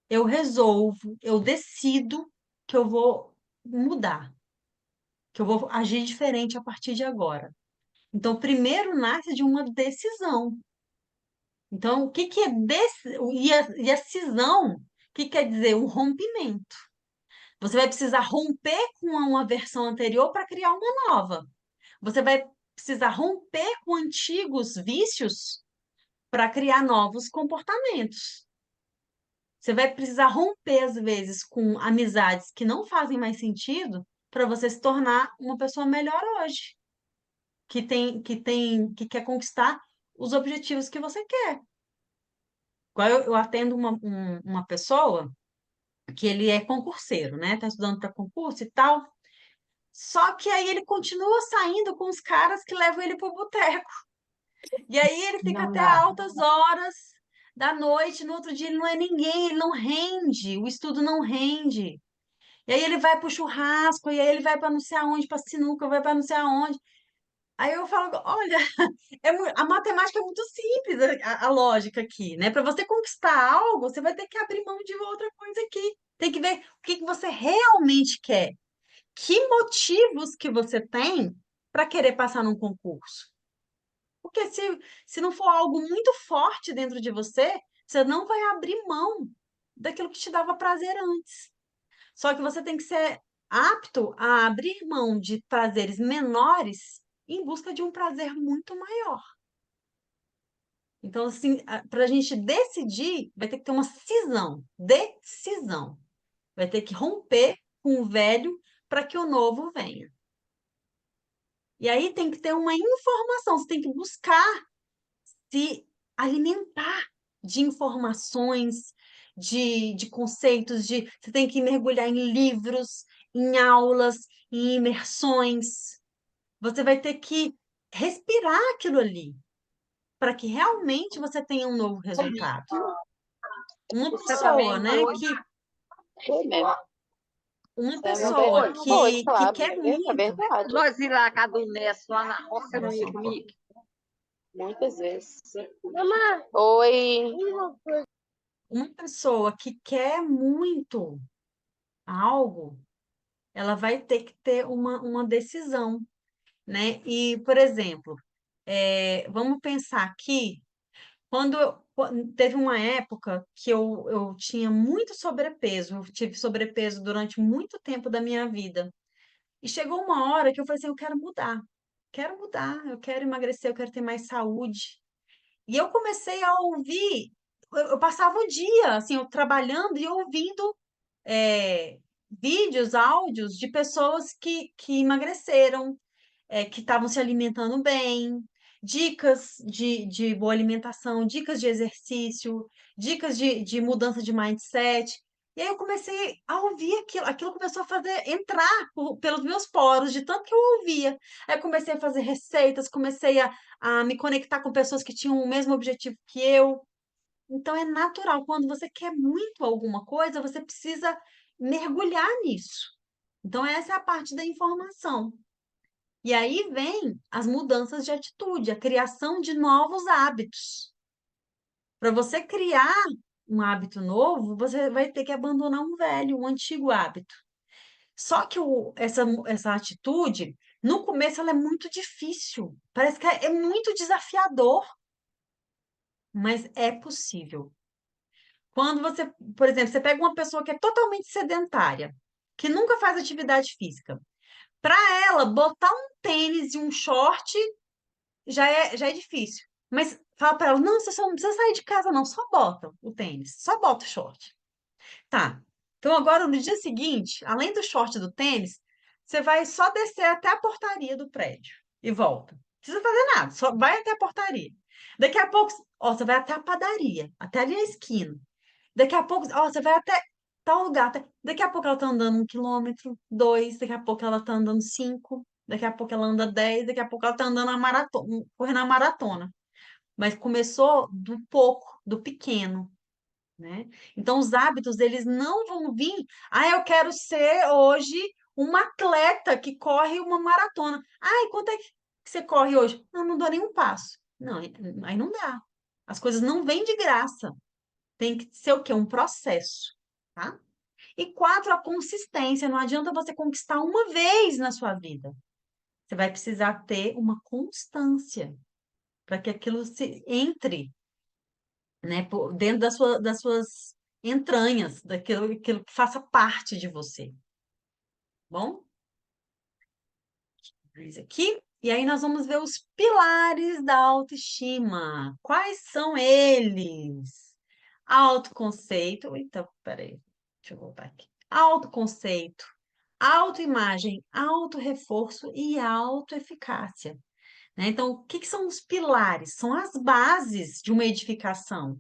Eu resolvo, eu decido que eu vou mudar, que eu vou agir diferente a partir de agora. Então, primeiro nasce de uma decisão. Então, o que que é e a cisão, o que quer dizer? Um rompimento. Você vai precisar romper com uma versão anterior para criar uma nova. Você vai precisar romper com antigos vícios para criar novos comportamentos. Você vai precisar romper, às vezes, com amizades que não fazem mais sentido para você se tornar uma pessoa melhor hoje, que quer conquistar os objetivos que você quer. Igual eu atendo uma pessoa que ele é concurseiro, né? Tá estudando para concurso e tal. Só que aí ele continua saindo com os caras que levam ele pro boteco. E aí ele fica Não até dá. altas horas da noite, no outro dia ele não é ninguém, ele não rende, o estudo não rende. E aí ele vai pro churrasco, e aí ele vai para não sei aonde, para sinuca, vai para não sei aonde. Aí eu falo, olha, a matemática é muito simples, a lógica aqui, né? Para você conquistar algo, você vai ter que abrir mão de outra coisa aqui. Tem que ver o que que você realmente quer. Que motivos que você tem para querer passar num concurso? Porque se não for algo muito forte dentro de você, você não vai abrir mão daquilo que te dava prazer antes. Só que você tem que ser apto a abrir mão de prazeres menores em busca de um prazer muito maior. Então, assim, para a gente decidir, vai ter que ter uma cisão, decisão. Vai ter que romper com o velho para que o novo venha. E aí tem que ter uma informação, você tem que buscar se alimentar de informações, de conceitos, você tem que mergulhar em livros, em aulas, em imersões. Você vai ter que respirar aquilo ali, para que realmente você tenha um novo resultado. Uma Você também pessoa, é né, muito. que Foi mesmo. uma Você é muito pessoa foi, que claro, quer é muito, verdade. Nós ir lá cada um nessa, lá na roça, não ia só, comigo. Muitas vezes. Mamãe. Oi. uma pessoa que quer muito algo, ela vai ter que ter uma decisão, né? E, por exemplo, vamos pensar aqui, teve uma época que eu tinha muito sobrepeso, eu tive sobrepeso durante muito tempo da minha vida. E chegou uma hora que eu falei assim, eu quero mudar, eu quero emagrecer, eu quero ter mais saúde. E eu comecei a ouvir, eu passava o dia, assim, eu trabalhando e ouvindo vídeos, áudios de pessoas que emagreceram, que estavam se alimentando bem, dicas de boa alimentação, dicas de exercício, dicas de mudança de mindset. E aí eu comecei a ouvir aquilo começou a fazer entrar pelos meus poros, de tanto que eu ouvia. Aí eu comecei a fazer receitas, comecei a me conectar com pessoas que tinham o mesmo objetivo que eu. Então é natural, quando você quer muito alguma coisa, você precisa mergulhar nisso. Então, essa é a parte da informação. E aí vem as mudanças de atitude, a criação de novos hábitos. Para você criar um hábito novo, você vai ter que abandonar um velho, um antigo hábito. Só que essa atitude, no começo, ela é muito difícil. Parece que é muito desafiador, mas é possível. Quando você, por exemplo, você pega uma pessoa que é totalmente sedentária, que nunca faz atividade física, para ela botar um tênis e um short já é difícil. Mas fala para ela, não, você só não precisa sair de casa, não, só bota o tênis, só bota o short. Tá. Então agora no dia seguinte, além do short e do tênis, você vai só descer até a portaria do prédio e volta. Não precisa fazer nada, só vai até a portaria. Daqui a pouco, ó, você vai até a padaria, até ali a esquina. Daqui a pouco, ó, você vai até tal lugar. Daqui a pouco ela tá andando 1 quilômetro, dois, daqui a pouco ela tá andando 5, daqui a pouco ela anda 10, daqui a pouco ela tá andando a maratona, correndo a maratona. Mas começou do pouco, do pequeno, né? Então, os hábitos, eles não vão vir. Ah, eu quero ser hoje uma atleta que corre uma maratona. Ah, e quanto é que você corre hoje? Não, não dou nenhum passo. Não, aí não dá. As coisas não vêm de graça. Tem que ser o quê? Um processo, tá? E 4, a consistência. Não adianta você conquistar uma vez na sua vida. Você vai precisar ter uma constância para que aquilo se entre, né, dentro das suas entranhas, aquilo que faça parte de você. Bom? Mais aqui. E aí nós vamos ver os pilares da autoestima. Quais são eles? Autoconceito. Então, peraí, deixa eu voltar aqui. Autoconceito, autoimagem, autorreforço e autoeficácia, né? Então, o que são os pilares? São as bases de uma edificação.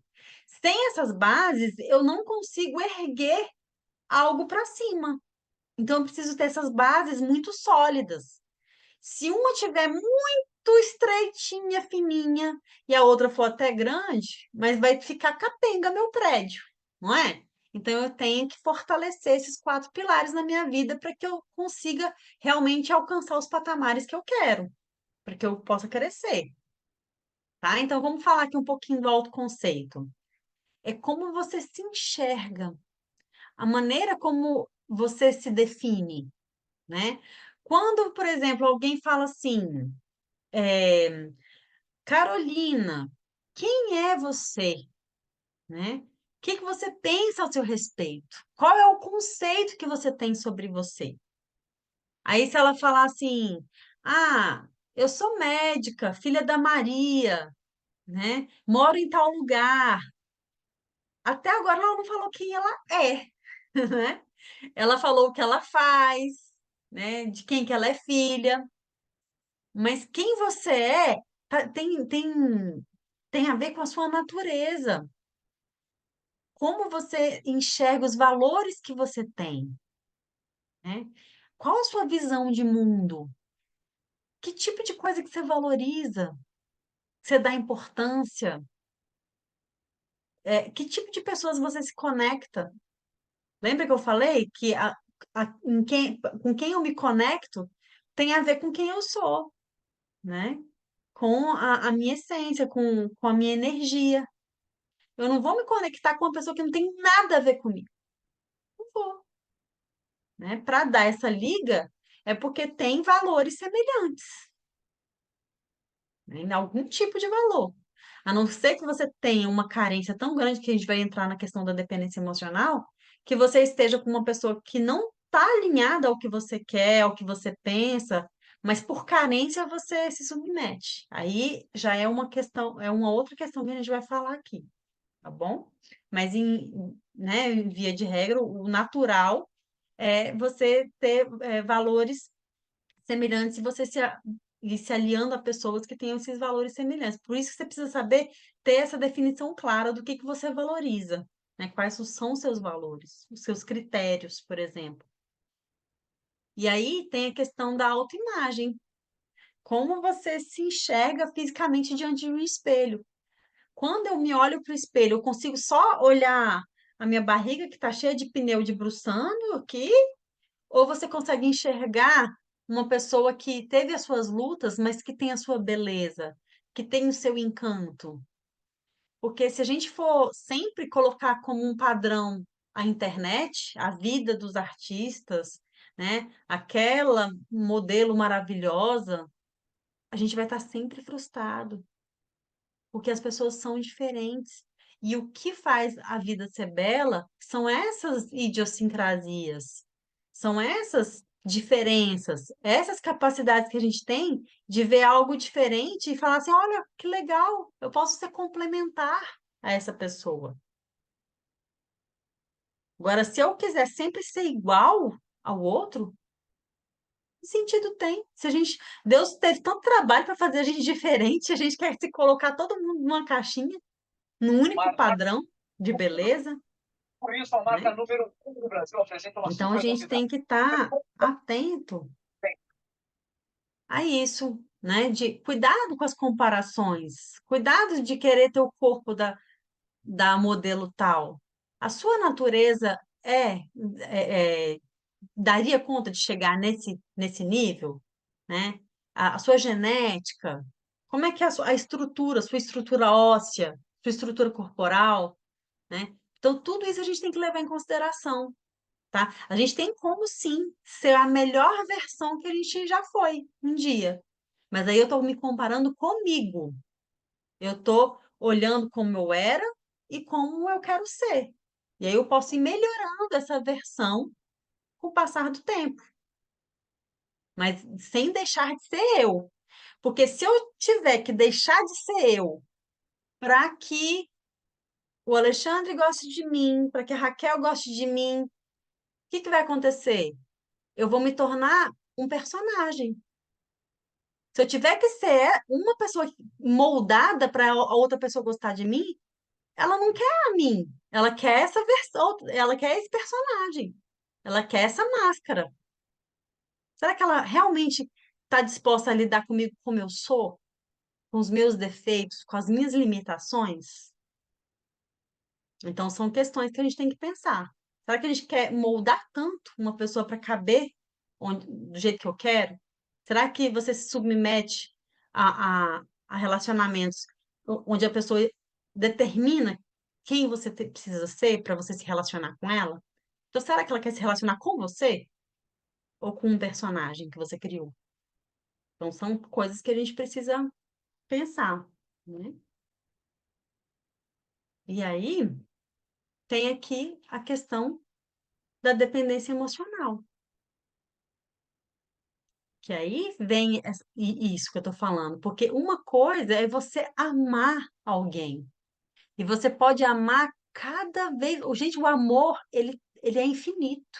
Sem essas bases, eu não consigo erguer algo para cima. Então, eu preciso ter essas bases muito sólidas. Se uma tiver muito estreitinha, fininha, e a outra for até grande, mas vai ficar capenga meu prédio, não é? Então, eu tenho que fortalecer esses 4 pilares na minha vida para que eu consiga realmente alcançar os patamares que eu quero, para que eu possa crescer, tá? Então, vamos falar aqui um pouquinho do autoconceito. É como você se enxerga, a maneira como você se define, né? Quando, por exemplo, alguém fala assim, Carolina, quem é você, né? O que que você pensa ao seu respeito? Qual é o conceito que você tem sobre você? Aí, se ela falar assim, ah, eu sou médica, filha da Maria, né? Moro em tal lugar. Até agora ela não falou quem ela é, né? Ela falou o que ela faz, né? De quem que ela é filha. Mas quem você é tem a ver com a sua natureza. Como você enxerga os valores que você tem, né? Qual a sua visão de mundo? Que tipo de coisa que você valoriza? Que você dá importância? Que tipo de pessoas você se conecta? Lembra que eu falei que com quem eu me conecto tem a ver com quem eu sou, né? Com a minha essência, com a minha energia. Eu não vou me conectar com uma pessoa que não tem nada a ver comigo. Não vou, né? Para dar essa liga, é porque tem valores semelhantes, né? Em algum tipo de valor. A não ser que você tenha uma carência tão grande que a gente vai entrar na questão da dependência emocional, que você esteja com uma pessoa que não está alinhada ao que você quer, ao que você pensa, mas por carência você se submete. Aí já é uma questão, é uma outra questão que a gente vai falar aqui, tá bom? Mas né, em via de regra, o natural é você ter valores semelhantes e você e se aliando a pessoas que tenham esses valores semelhantes. Por isso que você precisa saber ter essa definição clara do que você valoriza, né? Quais são os seus valores, os seus critérios, por exemplo. E aí tem a questão da autoimagem. Como você se enxerga fisicamente diante de um espelho. Quando eu me olho para o espelho, eu consigo só olhar a minha barriga que está cheia de pneu de bruçando aqui, ou você consegue enxergar uma pessoa que teve as suas lutas, mas que tem a sua beleza, que tem o seu encanto? Porque se a gente for sempre colocar como um padrão a internet, a vida dos artistas, né, aquela modelo maravilhosa, a gente vai estar sempre frustrado, porque as pessoas são diferentes. E o que faz a vida ser bela são essas idiosincrasias, são essas diferenças, essas capacidades que a gente tem de ver algo diferente e falar assim: olha, que legal, eu posso ser complementar a essa pessoa. Agora, se eu quiser sempre ser igual ao outro, que sentido tem? Se a gente, Deus teve tanto trabalho para fazer a gente diferente, a gente quer se colocar todo mundo numa caixinha, num único padrão de beleza, Por isso, a marca né? número 1 do Brasil apresenta uma Então a super gente tem novidade. que estar atento a isso, né? De cuidado com as comparações, cuidado de querer ter o corpo da modelo tal. A sua natureza daria conta de chegar nesse nível, né? A sua genética, como é que é a estrutura, sua estrutura óssea, sua estrutura corporal, né? Então, tudo isso a gente tem que levar em consideração, tá? A gente tem como, sim, ser a melhor versão que a gente já foi um dia. Mas aí eu estou me comparando comigo. Eu estou olhando como eu era e como eu quero ser. E aí eu posso ir melhorando essa versão com o passar do tempo, mas sem deixar de ser eu. Porque se eu tiver que deixar de ser eu para que o Alexandre goste de mim, para que a Raquel goste de mim, o que vai acontecer? Eu vou me tornar um personagem. Se eu tiver que ser uma pessoa moldada para a outra pessoa gostar de mim, ela não quer a mim. Ela quer essa versão, ela quer esse personagem. Ela quer essa máscara. Será que ela realmente está disposta a lidar comigo como eu sou? Com os meus defeitos, com as minhas limitações? Então, são questões que a gente tem que pensar. Será que a gente quer moldar tanto uma pessoa para caber do jeito que eu quero? Será que você se submete a relacionamentos onde a pessoa determina quem você precisa ser para você se relacionar com ela? Então, será que ela quer se relacionar com você ou com um personagem que você criou? Então, são coisas que a gente precisa pensar, né? E aí, tem aqui a questão da dependência emocional. Que aí vem isso que eu estou falando, porque uma coisa é você amar alguém, e você pode amar cada vez. Gente, o amor, ele é infinito.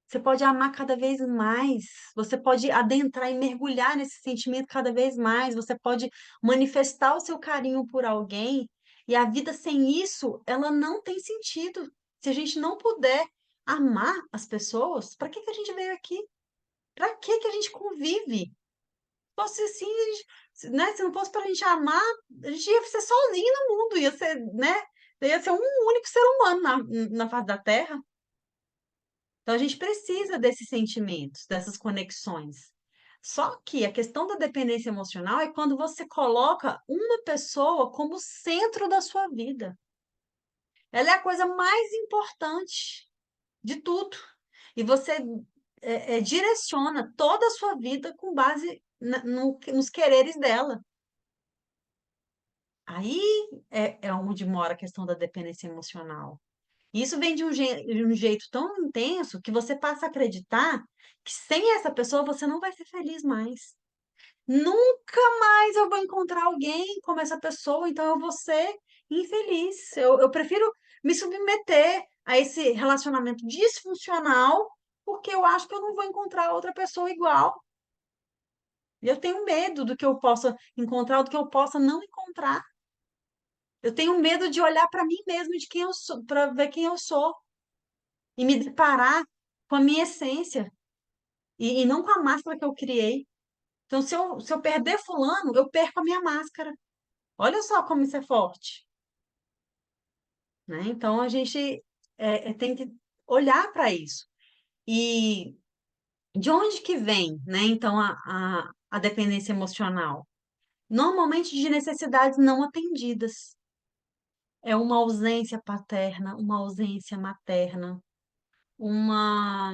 Você pode amar cada vez mais, você pode adentrar e mergulhar nesse sentimento cada vez mais, você pode manifestar o seu carinho por alguém, e a vida sem isso, ela não tem sentido. Se a gente não puder amar as pessoas, para que a gente veio aqui? Para que a gente convive? Se fosse assim, né? Se não fosse para a gente amar, a gente ia ser sozinho no mundo, ia ser, né? Ia ser um único ser humano na face da Terra. Então, a gente precisa desses sentimentos, dessas conexões. Só que a questão da dependência emocional é quando você coloca uma pessoa como centro da sua vida. Ela é a coisa mais importante de tudo. E você direciona toda a sua vida com base nos quereres dela. Aí é onde mora a questão da dependência emocional. Isso vem de um jeito tão intenso que você passa a acreditar que sem essa pessoa você não vai ser feliz mais. Nunca mais eu vou encontrar alguém como essa pessoa, então eu vou ser infeliz. Eu prefiro me submeter a esse relacionamento disfuncional porque eu acho que eu não vou encontrar outra pessoa igual. E eu tenho medo do que eu possa encontrar, do que eu possa não encontrar. Eu tenho medo de olhar para mim mesmo, de quem eu sou, para ver quem eu sou e me deparar com a minha essência e não com a máscara que eu criei. Então, se eu perder fulano, eu perco a minha máscara. Olha só como isso é forte, né? Então, a gente tem que olhar para isso. E de onde que vem, né? Então, a dependência emocional? Normalmente de necessidades não atendidas. É uma ausência paterna, uma ausência materna, uma,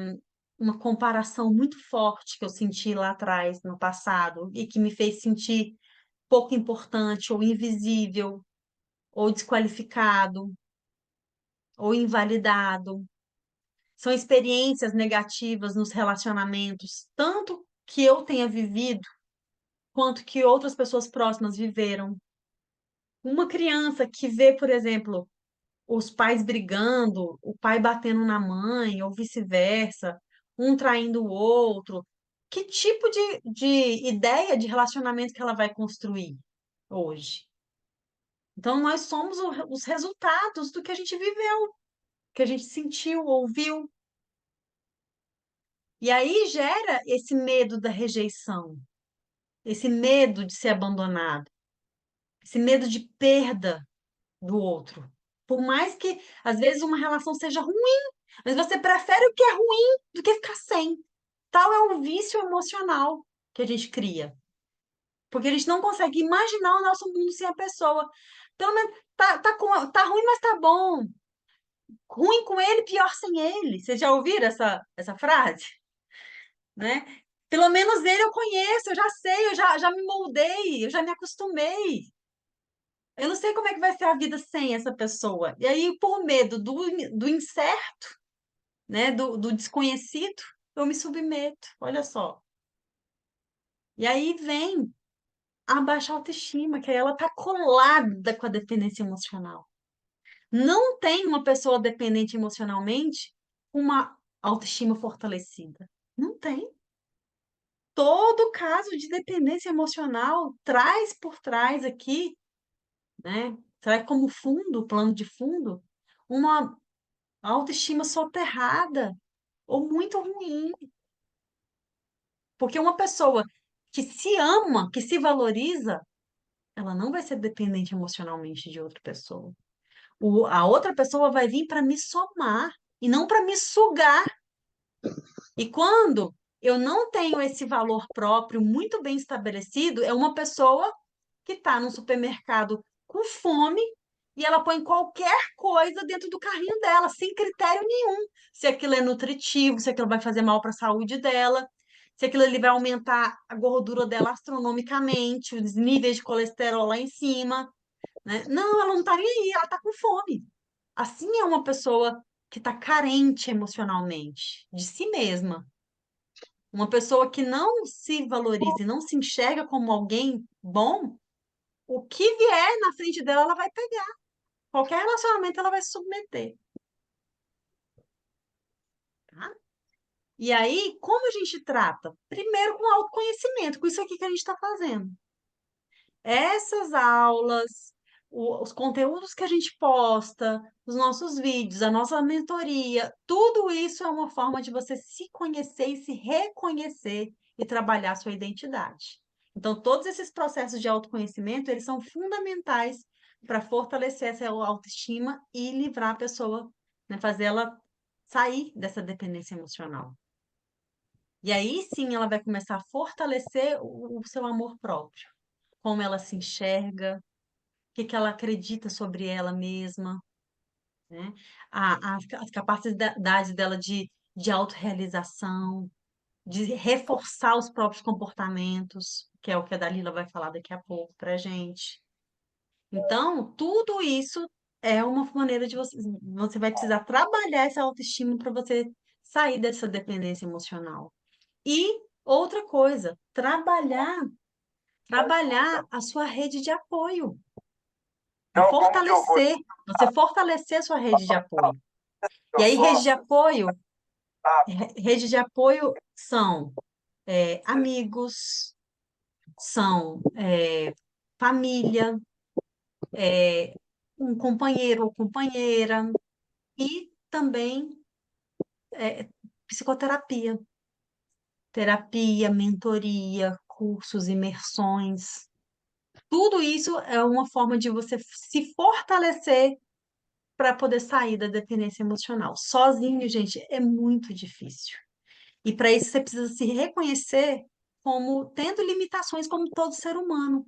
uma comparação muito forte que eu senti lá atrás, no passado, e que me fez sentir pouco importante ou invisível, ou desqualificado, ou invalidado. São experiências negativas nos relacionamentos, tanto que eu tenha vivido, quanto que outras pessoas próximas viveram. Uma criança que vê, por exemplo, os pais brigando, o pai batendo na mãe, ou vice-versa, um traindo o outro, que tipo de ideia de relacionamento que ela vai construir hoje? Então, nós somos os resultados do que a gente viveu, que a gente sentiu, ouviu. E aí gera esse medo da rejeição, esse medo de ser abandonado, esse medo de perda do outro. Por mais que, às vezes, uma relação seja ruim, mas você prefere o que é ruim do que ficar sem. Tal é o vício emocional que a gente cria. Porque a gente não consegue imaginar o nosso mundo sem a pessoa. Pelo menos tá ruim, mas tá bom. Ruim com ele, pior sem ele. Vocês já ouviram essa frase? Né? Pelo menos ele eu conheço, eu já sei, eu já me moldei, eu já me acostumei. Eu não sei como é que vai ser a vida sem essa pessoa. E aí, por medo do incerto, né, do desconhecido, eu me submeto. Olha só. E aí vem a baixa autoestima, que aí ela está colada com a dependência emocional. Não tem uma pessoa dependente emocionalmente com uma autoestima fortalecida. Não tem. Todo caso de dependência emocional traz por trás aqui, né? Traz como fundo, plano de fundo, uma autoestima soterrada ou muito ruim. Porque uma pessoa que se ama, que se valoriza, ela não vai ser dependente emocionalmente de outra pessoa. A outra pessoa vai vir para me somar e não para me sugar. E quando eu não tenho esse valor próprio muito bem estabelecido, é uma pessoa que está no supermercado com fome e ela põe qualquer coisa dentro do carrinho dela, sem critério nenhum. Se aquilo é nutritivo, se aquilo vai fazer mal para a saúde dela, se aquilo ali vai aumentar a gordura dela astronomicamente, os níveis de colesterol lá em cima, né? Não, ela não está nem aí, ela está com fome. Assim é uma pessoa que está carente emocionalmente de si mesma. Uma pessoa que não se valoriza e não se enxerga como alguém bom, o que vier na frente dela, ela vai pegar. Qualquer relacionamento, ela vai se submeter. Tá? E aí, como a gente trata? Primeiro com autoconhecimento, com isso aqui que a gente está fazendo. Essas aulas, os conteúdos que a gente posta, os nossos vídeos, a nossa mentoria, tudo isso é uma forma de você se conhecer e se reconhecer e trabalhar a sua identidade. Então, todos esses processos de autoconhecimento, eles são fundamentais para fortalecer essa autoestima e livrar a pessoa, né, fazer ela sair dessa dependência emocional. E aí sim ela vai começar a fortalecer o seu amor próprio, como ela se enxerga, que ela acredita sobre ela mesma, né? As capacidades dela de autorrealização, de reforçar os próprios comportamentos, que é o que a Dalila vai falar daqui a pouco para a gente. Então, tudo isso é uma maneira de você vai precisar trabalhar essa autoestima para você sair dessa dependência emocional. E outra coisa, trabalhar a sua rede de apoio. Então, como que eu vou? Você fortalecer a sua rede de apoio. E Eu aí, sou ah, rede de apoio são amigos, são família, um companheiro ou companheira, e também psicoterapia, terapia, mentoria, cursos, imersões. Tudo isso é uma forma de você se fortalecer para poder sair da dependência emocional. Sozinho, gente, é muito difícil. E para isso você precisa se reconhecer como tendo limitações como todo ser humano.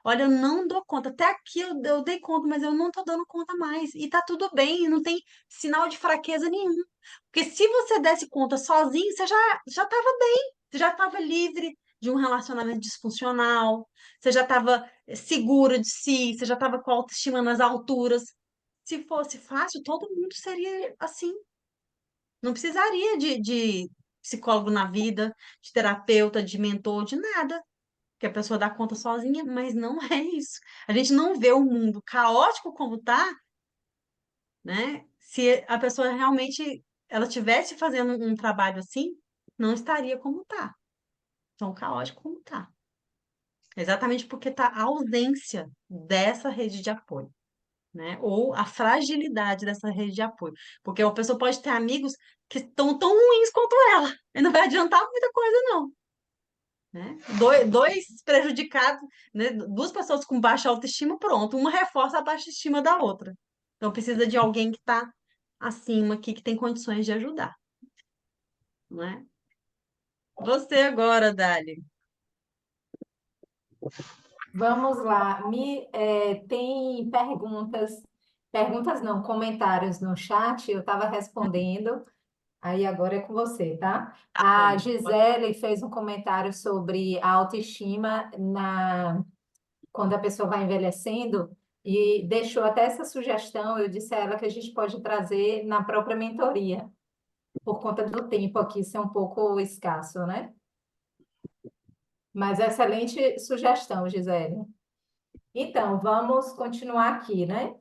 Olha, eu não dou conta. Até aqui eu dei conta, mas eu não estou dando conta mais. E tá tudo bem, não tem sinal de fraqueza nenhum. Porque se você desse conta sozinho, você já estava bem, você já estava livre, de um relacionamento disfuncional, você já estava segura de si, você já estava com a autoestima nas alturas. Se fosse fácil, todo mundo seria assim. Não precisaria de psicólogo na vida, de terapeuta, de mentor, de nada, que a pessoa dá conta sozinha, mas não é isso. A gente não vê o mundo caótico como tá, né? Se a pessoa realmente ela tivesse fazendo um trabalho assim, não estaria como tá, tão caótico como tá. Exatamente porque tá a ausência dessa rede de apoio, né? Ou a fragilidade dessa rede de apoio. Porque a pessoa pode ter amigos que estão tão ruins quanto ela, e não vai adiantar muita coisa, não. Né? Dois prejudicados, né? Duas pessoas com baixa autoestima, pronto, uma reforça a baixa estima da outra. Então precisa de alguém que está acima aqui, que tem condições de ajudar, não é? Você agora, Dali. Vamos lá. Tem perguntas não, comentários no chat, eu estava respondendo, aí agora é com você, tá? Tá A bom. Gisele fez um comentário sobre a autoestima quando a pessoa vai envelhecendo e deixou até essa sugestão, eu disse a ela que a gente pode trazer na própria mentoria, por conta do tempo aqui ser um pouco escasso, né? Mas excelente sugestão, Gisele. Então, vamos continuar aqui, né?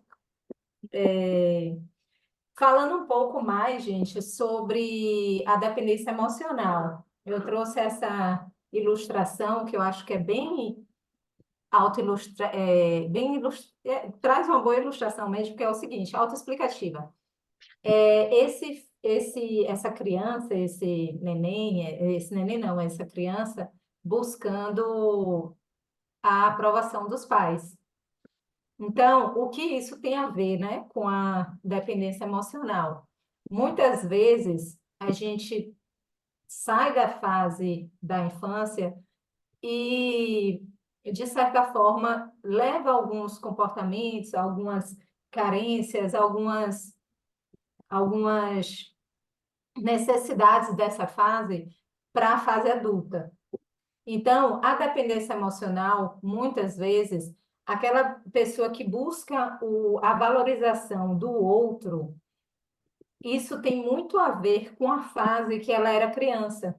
Falando um pouco mais, gente, sobre a dependência emocional. Eu trouxe essa ilustração que eu acho que é bem autoilustra, traz uma boa ilustração mesmo, que é o seguinte, autoexplicativa. Essa criança, esse neném não, essa criança buscando a aprovação dos pais. Então, o que isso tem a ver, né, com a dependência emocional? Muitas vezes a gente sai da fase da infância e, de certa forma, leva alguns comportamentos, algumas carências, algumas necessidades dessa fase para a fase adulta. Então, a dependência emocional, muitas vezes, aquela pessoa que busca a valorização do outro, isso tem muito a ver com a fase que ela era criança.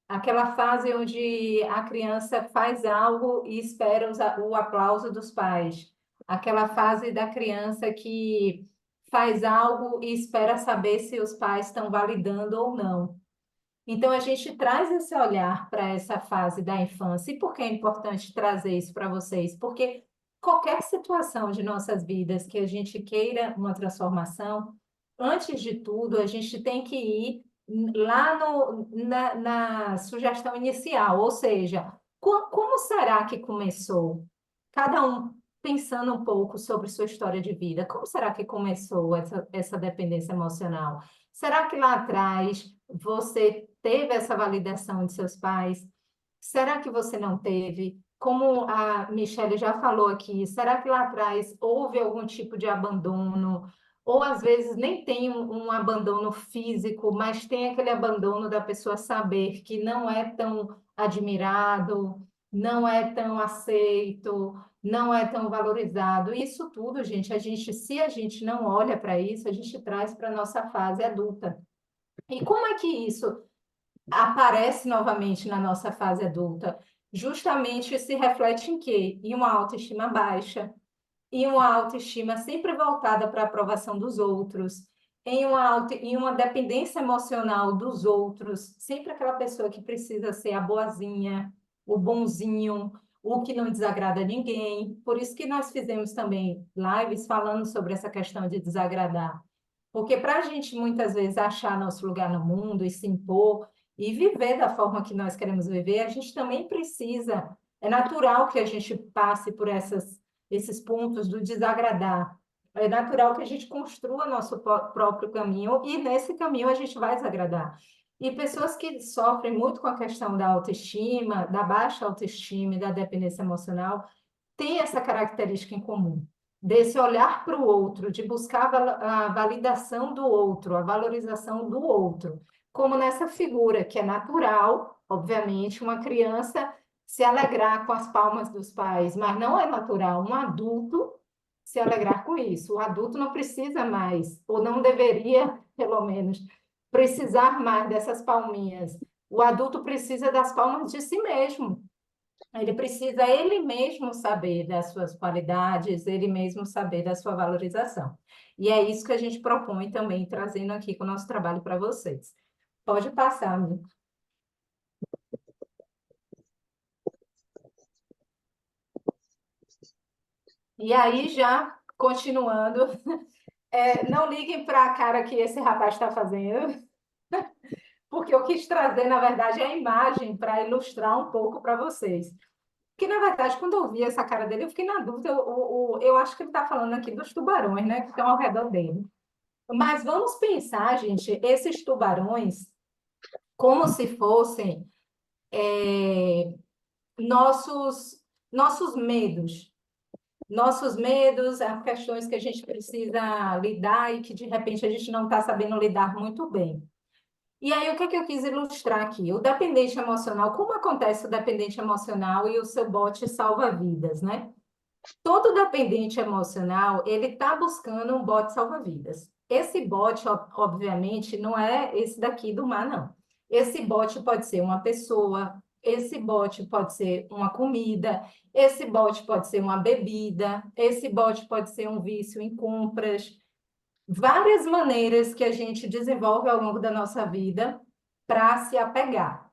Aquela fase onde a criança faz algo e espera o aplauso dos pais. Aquela fase da criança que faz algo e espera saber se os pais estão validando ou não. Então, a gente traz esse olhar para essa fase da infância. E por que é importante trazer isso para vocês? Porque qualquer situação de nossas vidas que a gente queira uma transformação, antes de tudo, a gente tem que ir lá na sugestão inicial, ou seja, como será que começou? Cada um pensando um pouco sobre sua história de vida. Como será que começou essa dependência emocional? Será que lá atrás você teve essa validação de seus pais? Será que você não teve? Como a Michelle já falou aqui, será que lá atrás houve algum tipo de abandono? Ou às vezes nem tem um abandono físico, mas tem aquele abandono da pessoa saber que não é tão admirado, não é tão aceito, não é tão valorizado. Isso tudo, gente, se a gente não olha para isso, a gente traz para a nossa fase adulta. E como é que isso aparece novamente na nossa fase adulta? Justamente se reflete em quê? Em uma autoestima baixa, em uma autoestima sempre voltada para a aprovação dos outros, em uma dependência emocional dos outros, sempre aquela pessoa que precisa ser a boazinha, o bonzinho, o que não desagrada ninguém. Por isso que nós fizemos também lives falando sobre essa questão de desagradar. Porque para a gente muitas vezes achar nosso lugar no mundo e se impor e viver da forma que nós queremos viver, a gente também precisa. É natural que a gente passe por esses pontos do desagradar. É natural que a gente construa nosso próprio caminho e nesse caminho a gente vai desagradar. E pessoas que sofrem muito com a questão da autoestima, da baixa autoestima e da dependência emocional, têm essa característica em comum, desse olhar para o outro, de buscar a validação do outro, a valorização do outro, como nessa figura que é natural, obviamente, uma criança se alegrar com as palmas dos pais, mas não é natural um adulto se alegrar com isso. O adulto não precisa mais, ou não deveria, pelo menos, precisar mais dessas palminhas. O adulto precisa das palmas de si mesmo. Ele precisa ele mesmo saber das suas qualidades, ele mesmo saber da sua valorização. E é isso que a gente propõe também, trazendo aqui com o nosso trabalho para vocês. Pode passar, amigo. E aí, já continuando, não liguem para a cara que esse rapaz está fazendo, porque eu quis trazer, na verdade, a imagem para ilustrar um pouco para vocês. Porque, na verdade, quando eu vi essa cara dele, eu fiquei na dúvida. Eu acho que ele está falando aqui dos tubarões, né, que estão ao redor dele. Mas vamos pensar, gente, esses tubarões como se fossem nossos medos. Nossos medos, as questões que a gente precisa lidar e que, de repente, a gente não está sabendo lidar muito bem. E aí, o que é que eu quis ilustrar aqui? O dependente emocional, como acontece o dependente emocional e o seu bote salva-vidas, né? Todo dependente emocional, ele está buscando um bote salva-vidas. Esse bote, obviamente, não é esse daqui do mar, não. Esse bote pode ser uma pessoa, esse bote pode ser uma comida, esse bote pode ser uma bebida, esse bote pode ser um vício em compras. Várias maneiras que a gente desenvolve ao longo da nossa vida para se apegar.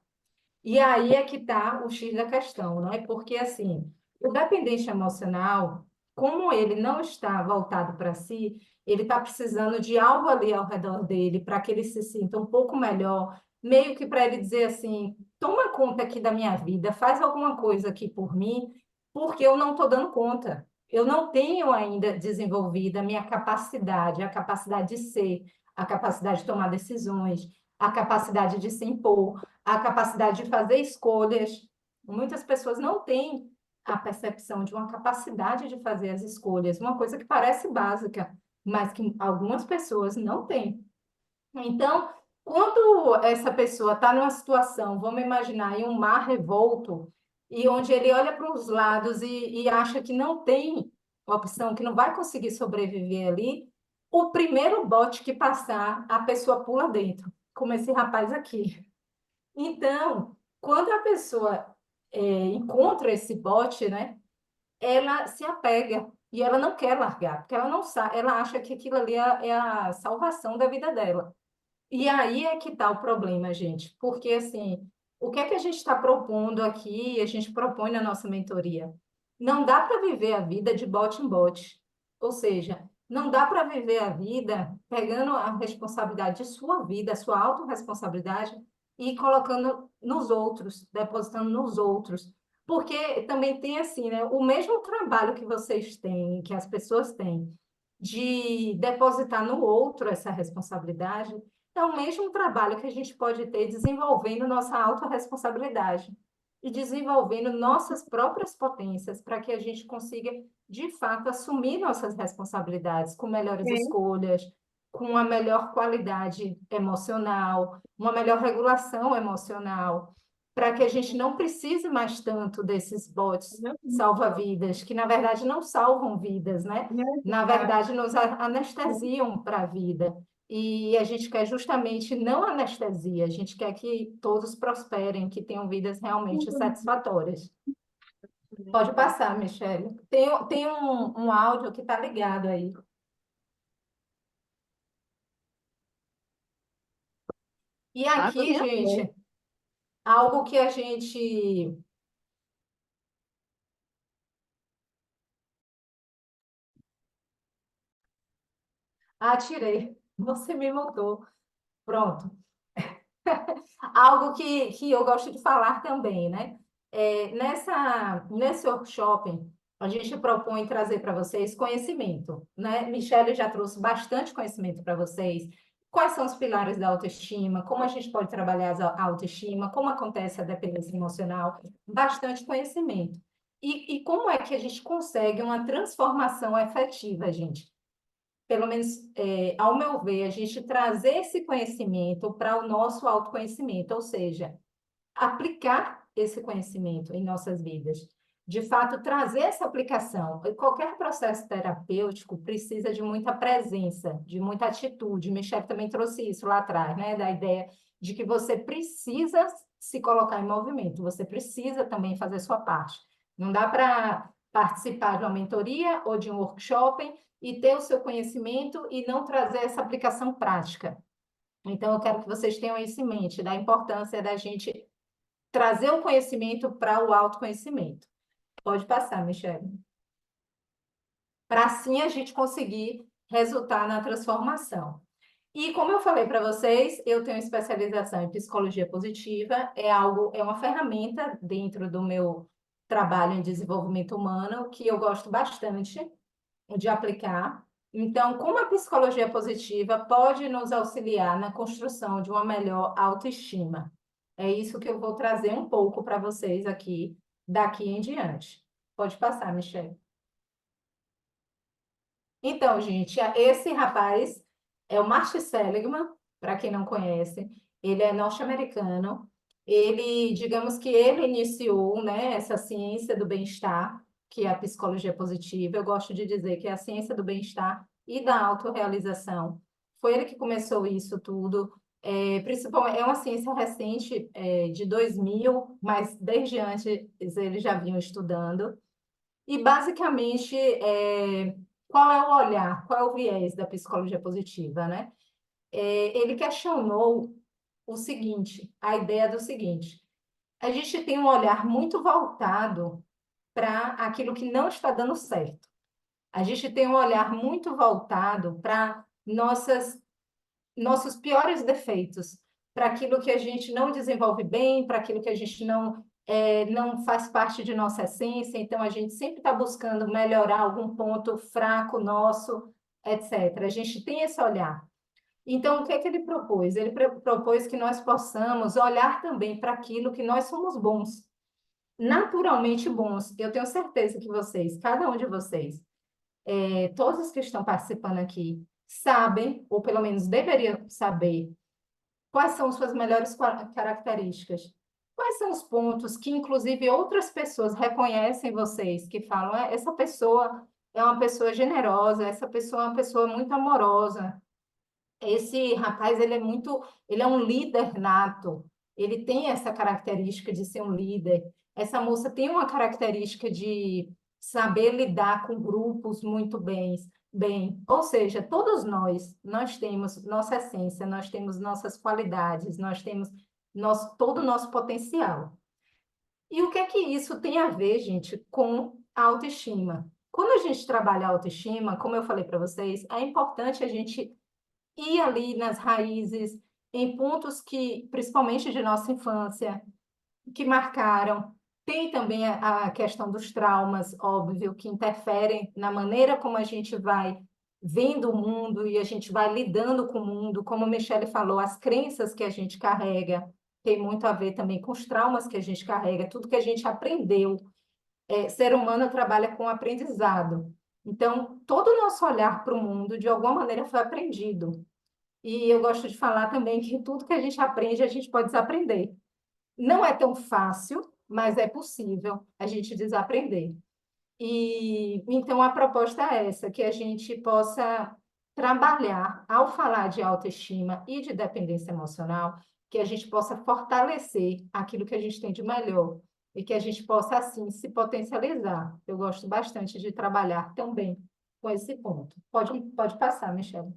E aí é que está o X da questão, não é? Porque, assim, o dependente emocional, como ele não está voltado para si, ele está precisando de algo ali ao redor dele para que ele se sinta um pouco melhor, meio que para ele dizer assim: toma conta aqui da minha vida, faz alguma coisa aqui por mim, porque eu não estou dando conta. Eu não tenho ainda desenvolvida a minha capacidade, a capacidade de ser, a capacidade de tomar decisões, a capacidade de se impor, a capacidade de fazer escolhas. Muitas pessoas não têm a percepção de uma capacidade de fazer as escolhas, uma coisa que parece básica, mas que algumas pessoas não têm. Então, quando essa pessoa está numa situação, vamos imaginar, em um mar revolto, e onde ele olha para os lados e acha que não tem opção, que não vai conseguir sobreviver ali, o primeiro bote que passar, a pessoa pula dentro, como esse rapaz aqui. Então, quando a pessoa encontra esse bote, né, ela se apega e ela não quer largar, porque ela não sabe, ela acha que aquilo ali é a salvação da vida dela. E aí é que está o problema, gente, porque assim, o que é que a gente está propondo aqui, a gente propõe na nossa mentoria? Não dá para viver a vida de bote em bote, ou seja, não dá para viver a vida pegando a responsabilidade de sua vida, a sua autorresponsabilidade e colocando nos outros, depositando nos outros. Porque também tem assim, né, o mesmo trabalho que vocês têm, que as pessoas têm, de depositar no outro essa responsabilidade, é o mesmo trabalho que a gente pode ter desenvolvendo nossa autorresponsabilidade e desenvolvendo nossas próprias potências para que a gente consiga, de fato, assumir nossas responsabilidades com melhores escolhas, com uma melhor qualidade emocional, uma melhor regulação emocional, para que a gente não precise mais tanto desses bots salva-vidas, que na verdade não salvam vidas, né? Na verdade, nos anestesiam para a vida. E a gente quer justamente não anestesia, a gente quer que todos prosperem, que tenham vidas realmente satisfatórias. Pode passar, Michele. Tem um áudio que está ligado aí. E aqui, gente, algo que a gente... Ah, tirei. Você me mudou. Pronto. Algo que eu gosto de falar também, né? Nesse workshop, a gente propõe trazer para vocês conhecimento, né? Michele já trouxe bastante conhecimento para vocês. Quais são os pilares da autoestima? Como a gente pode trabalhar a autoestima? Como acontece a dependência emocional? Bastante conhecimento. E como é que a gente consegue uma transformação efetiva, gente? Pelo menos, ao meu ver, a gente trazer esse conhecimento para o nosso autoconhecimento, ou seja, aplicar esse conhecimento em nossas vidas. De fato, trazer essa aplicação. Qualquer processo terapêutico precisa de muita presença, de muita atitude. Michelle também trouxe isso lá atrás, né? Da ideia de que você precisa se colocar em movimento, você precisa também fazer sua parte. Não dá para participar de uma mentoria ou de um workshop e ter o seu conhecimento e não trazer essa aplicação prática. Então, eu quero que vocês tenham isso em mente, da importância da gente trazer o conhecimento para o autoconhecimento. Pode passar, Michelle. Para assim a gente conseguir resultar na transformação. E como eu falei para vocês, eu tenho especialização em psicologia positiva, é uma ferramenta dentro do meu trabalho em desenvolvimento humano que eu gosto bastante de aplicar. Então, como a psicologia positiva pode nos auxiliar na construção de uma melhor autoestima? É isso que eu vou trazer um pouco para vocês aqui, daqui em diante. Pode passar, Michelle. Então, gente, esse rapaz é o Martin Seligman, para quem não conhece. Ele é norte-americano. Ele, digamos que ele iniciou, né, essa ciência do bem-estar, que é a psicologia positiva. Eu gosto de dizer que é a ciência do bem-estar e da autorrealização. Foi ele que começou isso tudo. Principalmente, é uma ciência recente, de 2000, mas desde antes eles já vinham estudando. E, basicamente, qual é o olhar, qual é o viés da psicologia positiva, né? Ele questionou o seguinte, a ideia do seguinte: a gente tem um olhar muito voltado para aquilo que não está dando certo. A gente tem um olhar muito voltado para nossos piores defeitos, para aquilo que a gente não desenvolve bem, para aquilo que a gente não faz parte de nossa essência. Então, a gente sempre está buscando melhorar algum ponto fraco nosso, etc. A gente tem esse olhar. Então, o que é que ele propôs? Ele propôs que nós possamos olhar também para aquilo que nós somos bons, naturalmente bons. Eu tenho certeza que vocês, cada um de vocês, todos os que estão participando aqui, sabem, ou pelo menos deveriam saber, quais são suas melhores características. Quais são os pontos que, inclusive, outras pessoas reconhecem vocês, que falam, essa pessoa é uma pessoa generosa, essa pessoa é uma pessoa muito amorosa, esse rapaz, ele é um líder nato, ele tem essa característica de ser um líder. Essa moça tem uma característica de saber lidar com grupos muito bem. Ou seja, todos nós temos nossa essência, nós temos nossas qualidades, nós temos todo o nosso potencial. E o que é que isso tem a ver, gente, com a autoestima? Quando a gente trabalha a autoestima, como eu falei para vocês, é importante a gente ir ali nas raízes, em pontos que, principalmente de nossa infância, que marcaram. Tem também a questão dos traumas, óbvio, que interferem na maneira como a gente vai vendo o mundo e a gente vai lidando com o mundo. Como a Michelle falou, as crenças que a gente carrega tem muito a ver também com os traumas que a gente carrega, tudo que a gente aprendeu. Ser humano trabalha com aprendizado. Então, todo o nosso olhar para o mundo, de alguma maneira, foi aprendido. E eu gosto de falar também que tudo que a gente aprende, a gente pode desaprender. Não é tão fácil, mas é possível a gente desaprender. E então a proposta é essa, que a gente possa trabalhar, ao falar de autoestima e de dependência emocional, que a gente possa fortalecer aquilo que a gente tem de melhor e que a gente possa, assim, se potencializar. Eu gosto bastante de trabalhar também com esse ponto. Pode passar, Michelle.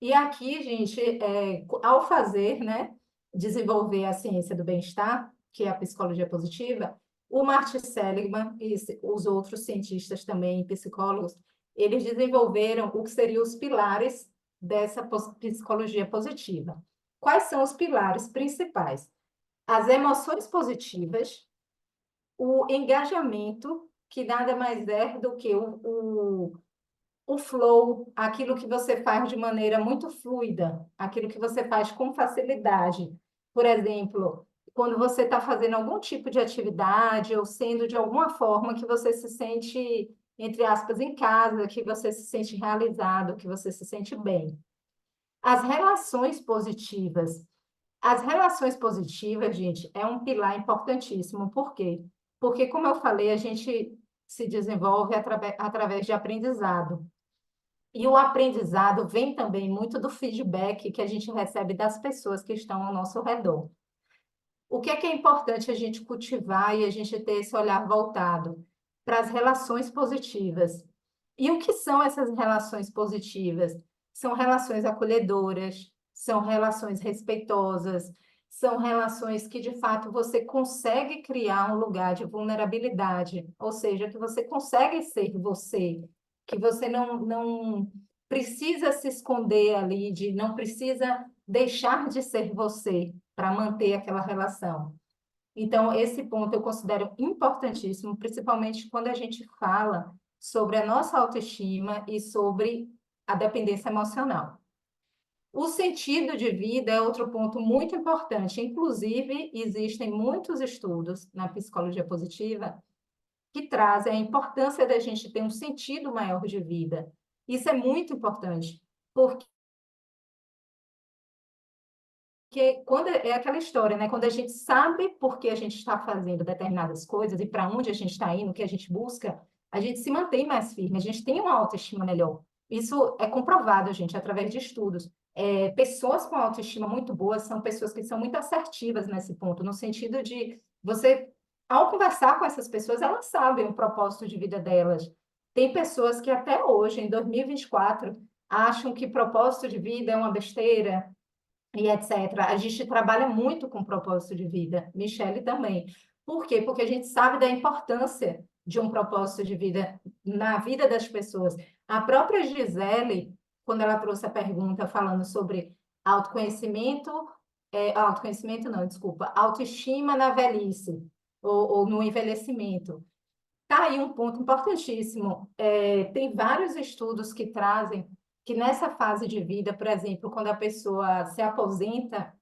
E aqui, gente, ao fazer, né, desenvolver a ciência do bem-estar, que é a psicologia positiva, o Martin Seligman e os outros cientistas também, psicólogos, eles desenvolveram o que seriam os pilares dessa psicologia positiva. Quais são os pilares principais? As emoções positivas, o engajamento, que nada mais é do que o flow, aquilo que você faz de maneira muito fluida, aquilo que você faz com facilidade. Por exemplo, quando você está fazendo algum tipo de atividade ou sendo de alguma forma que você se sente, entre aspas, em casa, que você se sente realizado, que você se sente bem. As relações positivas. As relações positivas, gente, é um pilar importantíssimo. Por quê? Porque, como eu falei, a gente se desenvolve através de aprendizado. E o aprendizado vem também muito do feedback que a gente recebe das pessoas que estão ao nosso redor. O que é importante a gente cultivar e a gente ter esse olhar voltado para as relações positivas? E o que são essas relações positivas? São relações acolhedoras, são relações respeitosas, são relações que, de fato, você consegue criar um lugar de vulnerabilidade, ou seja, que você consegue ser você, que você não precisa se esconder ali, não precisa deixar de ser você para manter aquela relação. Então, esse ponto eu considero importantíssimo, principalmente quando a gente fala sobre a nossa autoestima e sobre a dependência emocional. O sentido de vida é outro ponto muito importante. Inclusive, existem muitos estudos na psicologia positiva que trazem a importância da gente ter um sentido maior de vida. Isso é muito importante, porque quando é aquela história, né? Quando a gente sabe por que a gente está fazendo determinadas coisas e para onde a gente está indo, o que a gente busca, a gente se mantém mais firme, a gente tem uma autoestima melhor. Isso é comprovado, gente, através de estudos. Pessoas com autoestima muito boa são pessoas que são muito assertivas nesse ponto, no sentido de você, ao conversar com essas pessoas, elas sabem o propósito de vida delas. Tem pessoas que até hoje, em 2024, acham que propósito de vida é uma besteira, e etc. A gente trabalha muito com propósito de vida, Michele também. Por quê? Porque a gente sabe da importância de um propósito de vida na vida das pessoas. A própria Gisele, quando ela trouxe a pergunta falando sobre autoconhecimento, autoconhecimento não, desculpa, autoestima na velhice, ou no envelhecimento. Tá aí um ponto importantíssimo. Tem vários estudos que trazem que nessa fase de vida, por exemplo, quando a pessoa se aposenta,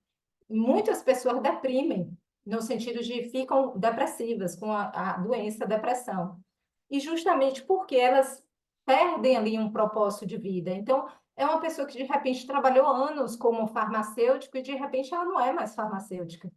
muitas pessoas deprimem, no sentido de ficam depressivas com a doença, a depressão. E justamente porque elas perdem ali um propósito de vida. Então, é uma pessoa que de repente trabalhou anos como farmacêutico e de repente ela não é mais farmacêutica.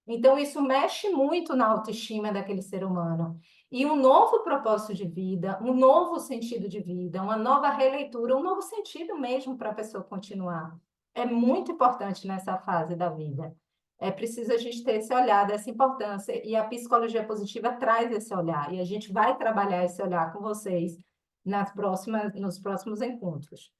Então, isso mexe muito na autoestima daquele ser humano. E um novo propósito de vida, um novo sentido de vida, uma nova releitura, um novo sentido mesmo para a pessoa continuar. É muito importante nessa fase da vida. É preciso a gente ter esse olhar dessa importância, e a psicologia positiva traz esse olhar, e a gente vai trabalhar esse olhar com vocês nos próximos encontros.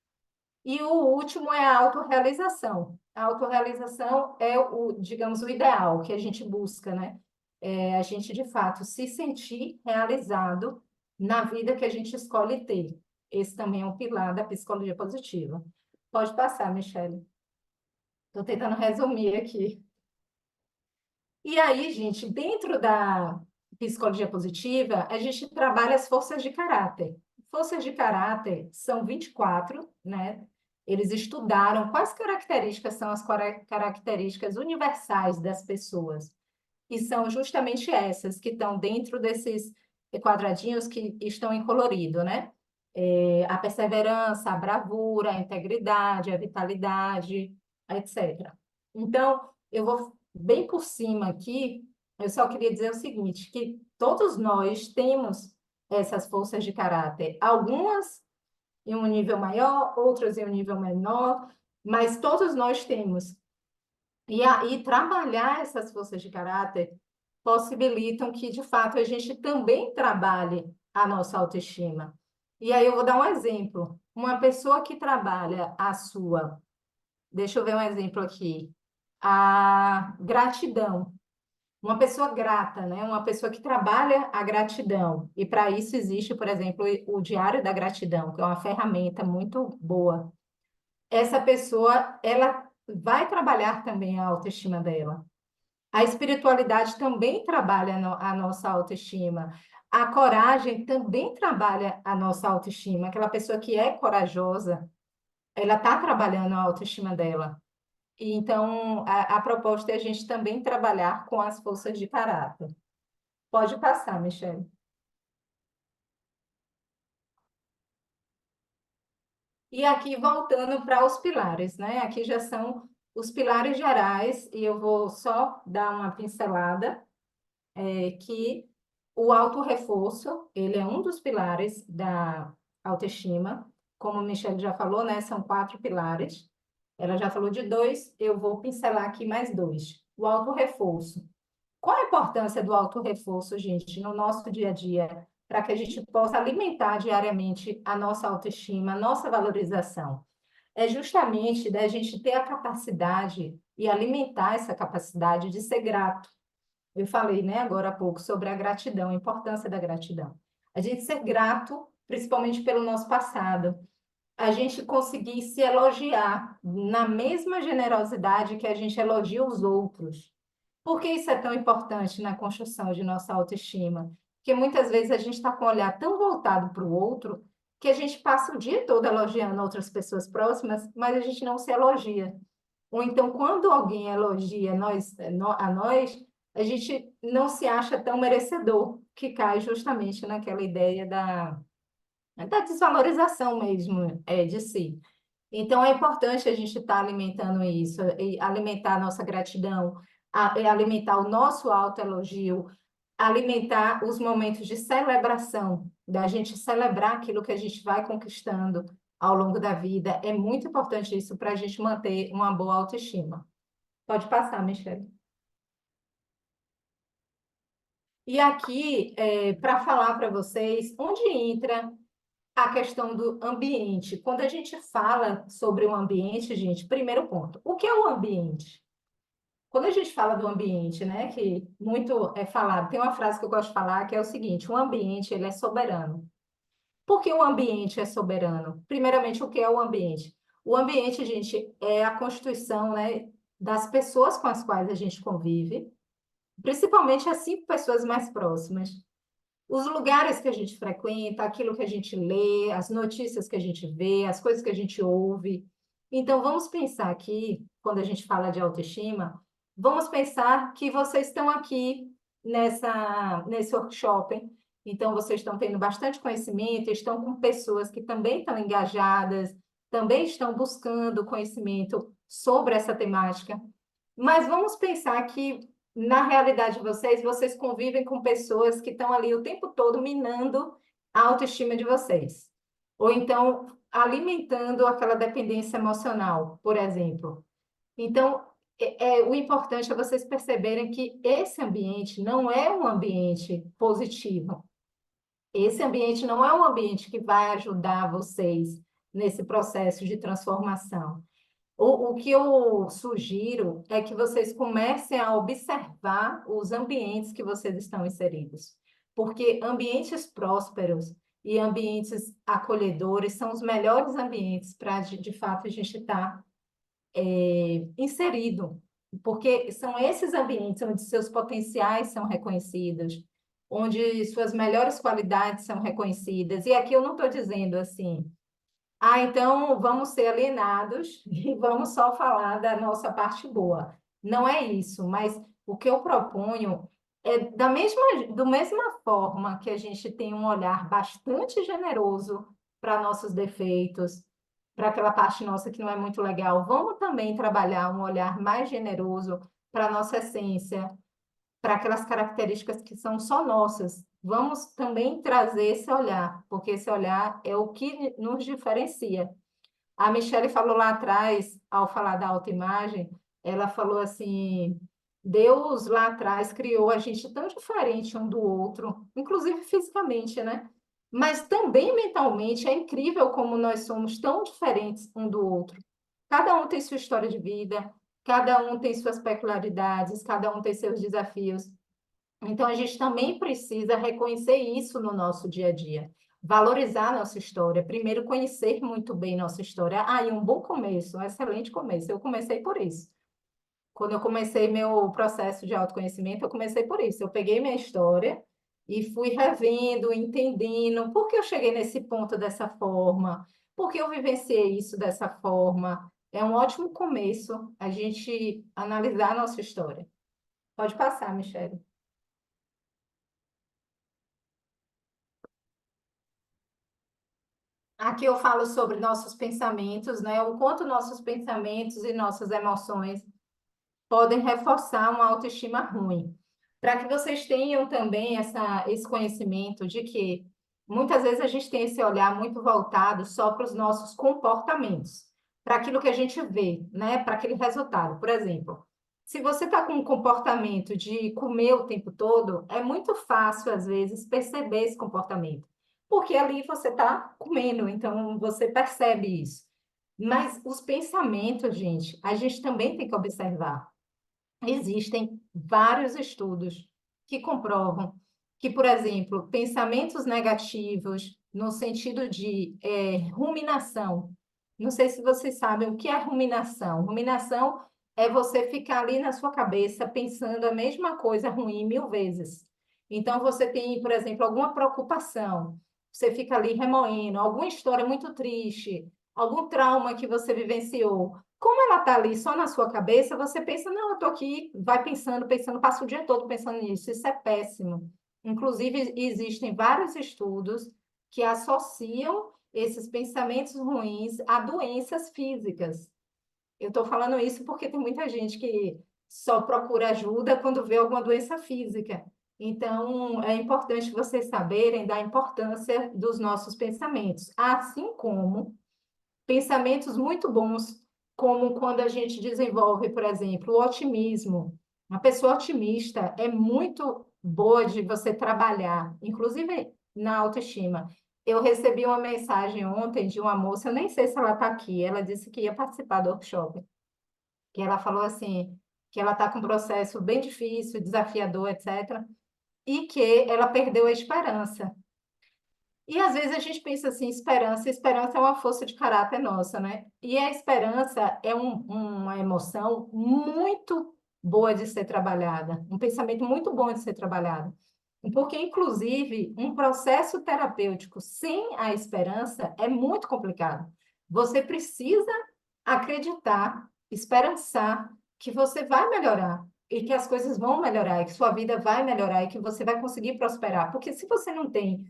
E o último é a autorrealização. A autorrealização é digamos, o ideal que a gente busca, né? A gente, de fato, se sentir realizado na vida que a gente escolhe ter. Esse também é um pilar da psicologia positiva. Pode passar, Michele. Estou tentando resumir aqui. E aí, gente, dentro da psicologia positiva, a gente trabalha as forças de caráter. Forças de caráter são 24, né? Eles estudaram quais características são as características universais das pessoas. E são justamente essas que estão dentro desses quadradinhos que estão em colorido, né? A perseverança, a bravura, a integridade, a vitalidade, etc. Então, eu vou bem por cima aqui, eu só queria dizer o seguinte, que todos nós temos essas forças de caráter, algumas em um nível maior, outras em um nível menor, mas todos nós temos. E aí, trabalhar essas forças de caráter possibilitam que, de fato, a gente também trabalhe a nossa autoestima. E aí eu vou dar um exemplo. Uma pessoa que trabalha a sua, deixa eu ver um exemplo aqui, a gratidão. Uma pessoa grata, né? Uma pessoa que trabalha a gratidão. E para isso existe, por exemplo, o Diário da Gratidão, que é uma ferramenta muito boa. Essa pessoa, ela vai trabalhar também a autoestima dela. A espiritualidade também trabalha a nossa autoestima. A coragem também trabalha a nossa autoestima. Aquela pessoa que é corajosa, ela está trabalhando a autoestima dela. E então, a proposta é a gente também trabalhar com as forças de caráter. Pode passar, Michele. E aqui voltando para os pilares, né? Aqui já são os pilares gerais, e eu vou só dar uma pincelada, que o autorreforço, ele é um dos pilares da autoestima. Como a Michelle já falou, né? São 4 pilares. Ela já falou de 2, eu vou pincelar aqui mais 2. O autorreforço. Qual a importância do autorreforço, gente, no nosso dia a dia, para que a gente possa alimentar diariamente a nossa autoestima, a nossa valorização? É justamente da gente ter a capacidade e alimentar essa capacidade de ser grato. Eu falei, né, agora há pouco sobre a gratidão, a importância da gratidão. A gente ser grato, principalmente pelo nosso passado. A gente conseguir se elogiar na mesma generosidade que a gente elogia os outros. Por que isso é tão importante na construção de nossa autoestima? Porque muitas vezes a gente está com o olhar tão voltado para o outro que a gente passa o dia todo elogiando outras pessoas próximas, mas a gente não se elogia. Ou então, quando alguém elogia a nós, a gente não se acha tão merecedor, que cai justamente naquela ideia da desvalorização mesmo, de si. Então, é importante a gente estar alimentando isso, e alimentar a nossa gratidão, alimentar o nosso autoelogio, alimentar os momentos de celebração, da gente celebrar aquilo que a gente vai conquistando ao longo da vida. É muito importante isso para a gente manter uma boa autoestima. Pode passar, Michelle. E aqui, para falar para vocês, onde entra a questão do ambiente. Quando a gente fala sobre o ambiente, gente, primeiro ponto, o que é o ambiente? Quando a gente fala do ambiente, né, que muito é falado, tem uma frase que eu gosto de falar que é o seguinte: o ambiente ele é soberano. Por que o ambiente é soberano? Primeiramente, o que é o ambiente? O ambiente, gente, é a constituição, né, das pessoas com as quais a gente convive, principalmente as 5 pessoas mais próximas. Os lugares que a gente frequenta, aquilo que a gente lê, as notícias que a gente vê, as coisas que a gente ouve. Então, vamos pensar aqui, quando a gente fala de autoestima, vamos pensar que vocês estão aqui nesse workshop. Então, vocês estão tendo bastante conhecimento, estão com pessoas que também estão engajadas, também estão buscando conhecimento sobre essa temática. Mas vamos pensar que, na realidade de vocês, vocês convivem com pessoas que estão ali o tempo todo minando a autoestima de vocês. Ou então, alimentando aquela dependência emocional, por exemplo. Então, o importante é vocês perceberem que esse ambiente não é um ambiente positivo. Esse ambiente não é um ambiente que vai ajudar vocês nesse processo de transformação. O que eu sugiro é que vocês comecem a observar os ambientes que vocês estão inseridos, porque ambientes prósperos e ambientes acolhedores são os melhores ambientes para, de fato, a gente estar inserido, porque são esses ambientes onde seus potenciais são reconhecidos, onde suas melhores qualidades são reconhecidas. E aqui eu não estou dizendo assim, então vamos ser alienados e vamos só falar da nossa parte boa. Não é isso, mas o que eu proponho é da mesma forma que a gente tem um olhar bastante generoso para nossos defeitos, para aquela parte nossa que não é muito legal, vamos também trabalhar um olhar mais generoso para a nossa essência, para aquelas características que são só nossas. Vamos também trazer esse olhar, porque esse olhar é o que nos diferencia. A Michelle falou lá atrás, ao falar da autoimagem, ela falou assim: Deus lá atrás criou a gente tão diferente um do outro, inclusive fisicamente, né? Mas também mentalmente é incrível como nós somos tão diferentes um do outro. Cada um tem sua história de vida, cada um tem suas peculiaridades, cada um tem seus desafios. Então, a gente também precisa reconhecer isso no nosso dia a dia, valorizar a nossa história, primeiro conhecer muito bem nossa história. E um bom começo, um excelente começo. Eu comecei por isso. Quando eu comecei meu processo de autoconhecimento, eu comecei por isso. Eu peguei minha história e fui revendo, entendendo por que eu cheguei nesse ponto dessa forma, por que eu vivenciei isso dessa forma. É um ótimo começo a gente analisar a nossa história. Pode passar, Michelle. Aqui eu falo sobre nossos pensamentos, né? O quanto nossos pensamentos e nossas emoções podem reforçar uma autoestima ruim. Para que vocês tenham também esse conhecimento de que muitas vezes a gente tem esse olhar muito voltado só para os nossos comportamentos, para aquilo que a gente vê, né? Para aquele resultado. Por exemplo, se você está com um comportamento de comer o tempo todo, é muito fácil, às vezes, perceber esse comportamento, porque ali você está comendo, então você percebe isso. Mas os pensamentos, gente, a gente também tem que observar. Existem vários estudos que comprovam que, por exemplo, pensamentos negativos, no sentido de ruminação. Não sei se vocês sabem o que é ruminação. Ruminação é você ficar ali na sua cabeça pensando a mesma coisa ruim 1000 vezes. Então, você tem, por exemplo, alguma preocupação, você fica ali remoendo, alguma história muito triste, algum trauma que você vivenciou. Como ela está ali só na sua cabeça, você pensa, não, eu estou aqui, vai pensando, pensando, passa o dia todo pensando nisso. Isso é péssimo. Inclusive, existem vários estudos que associam esses pensamentos ruins a doenças físicas. Eu estou falando isso porque tem muita gente que só procura ajuda quando vê alguma doença física. Então, é importante vocês saberem da importância dos nossos pensamentos, assim como pensamentos muito bons, como quando a gente desenvolve, por exemplo, o otimismo. Uma pessoa otimista é muito boa de você trabalhar, inclusive na autoestima. Eu recebi uma mensagem ontem de uma moça, eu nem sei se ela está aqui, ela disse que ia participar do workshop, que ela falou assim, que ela está com um processo bem difícil, desafiador, etc., e que ela perdeu a esperança. E às vezes a gente pensa assim, esperança é uma força de caráter nossa, né? E a esperança é uma emoção muito boa de ser trabalhada, um pensamento muito bom de ser trabalhado. Porque, inclusive, um processo terapêutico sem a esperança é muito complicado. Você precisa acreditar, esperançar que você vai melhorar e que as coisas vão melhorar, e que sua vida vai melhorar e que você vai conseguir prosperar. Porque se você não tem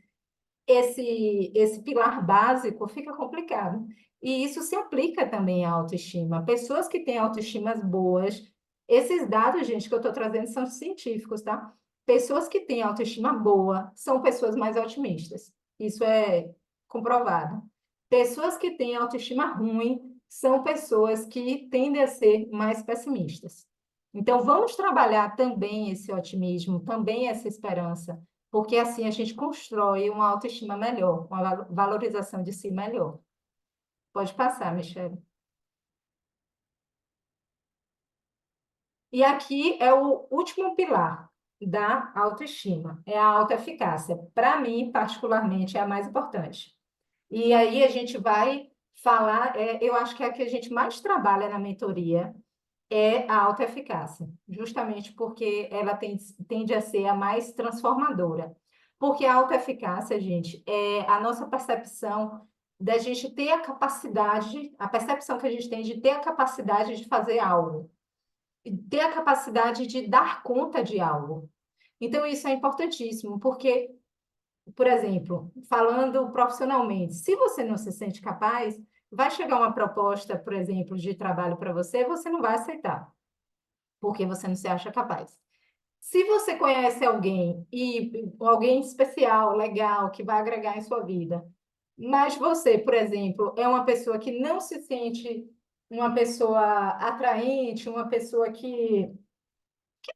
esse pilar básico, fica complicado. E isso se aplica também à autoestima. Pessoas que têm autoestimas boas, esses dados, gente, que eu estou trazendo são científicos, tá? Pessoas que têm autoestima boa são pessoas mais otimistas. Isso é comprovado. Pessoas que têm autoestima ruim são pessoas que tendem a ser mais pessimistas. Então, vamos trabalhar também esse otimismo, também essa esperança, porque assim a gente constrói uma autoestima melhor, uma valorização de si melhor. Pode passar, Michele. E aqui é o último pilar da autoestima, é a autoeficácia. Para mim, particularmente, é a mais importante. E aí a gente vai falar, eu acho que é a que a gente mais trabalha na mentoria, é a autoeficácia, justamente porque ela tende a ser a mais transformadora. Porque a autoeficácia, gente, é a nossa percepção da gente ter a capacidade, a percepção que a gente tem de ter a capacidade de fazer algo, ter a capacidade de dar conta de algo. Então, isso é importantíssimo, porque, por exemplo, falando profissionalmente, se você não se sente capaz, vai chegar uma proposta, por exemplo, de trabalho para você, você não vai aceitar porque você não se acha capaz. Se você conhece alguém e alguém especial, legal, que vai agregar em sua vida, mas você, por exemplo, é uma pessoa que não se sente uma pessoa atraente, uma pessoa que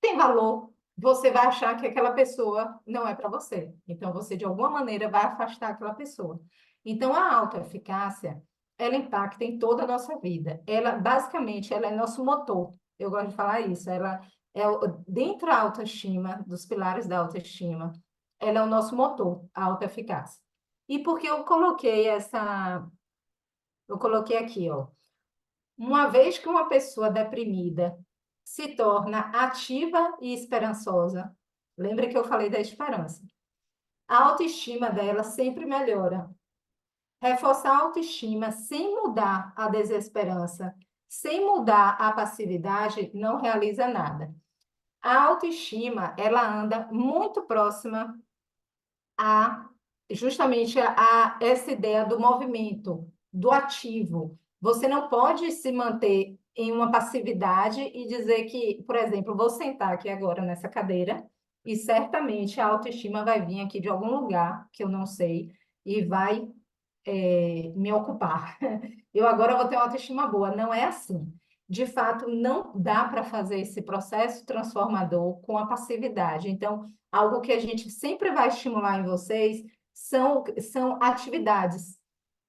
tem valor, você vai achar que aquela pessoa não é para você. Então, você, de alguma maneira, vai afastar aquela pessoa. Então, a autoeficácia, ela impacta em toda a nossa vida. Ela, basicamente, ela é nosso motor. Eu gosto de falar isso. Ela é, dentro da autoestima, dos pilares da autoestima, ela é o nosso motor, a autoeficácia. E por que eu coloquei essa... Eu coloquei aqui, ó. Uma vez que uma pessoa deprimida se torna ativa e esperançosa, lembra que eu falei da esperança? A autoestima dela sempre melhora. Reforçar a autoestima sem mudar a desesperança, sem mudar a passividade, não realiza nada. A autoestima, ela anda muito próxima à justamente essa ideia do movimento, do ativo. Você não pode se manter em uma passividade e dizer que, por exemplo, vou sentar aqui agora nessa cadeira e certamente a autoestima vai vir aqui de algum lugar que eu não sei e vai me ocupar. Eu agora vou ter uma autoestima boa. Não é assim. De fato, não dá para fazer esse processo transformador com a passividade. Então, algo que a gente sempre vai estimular em vocês são atividades.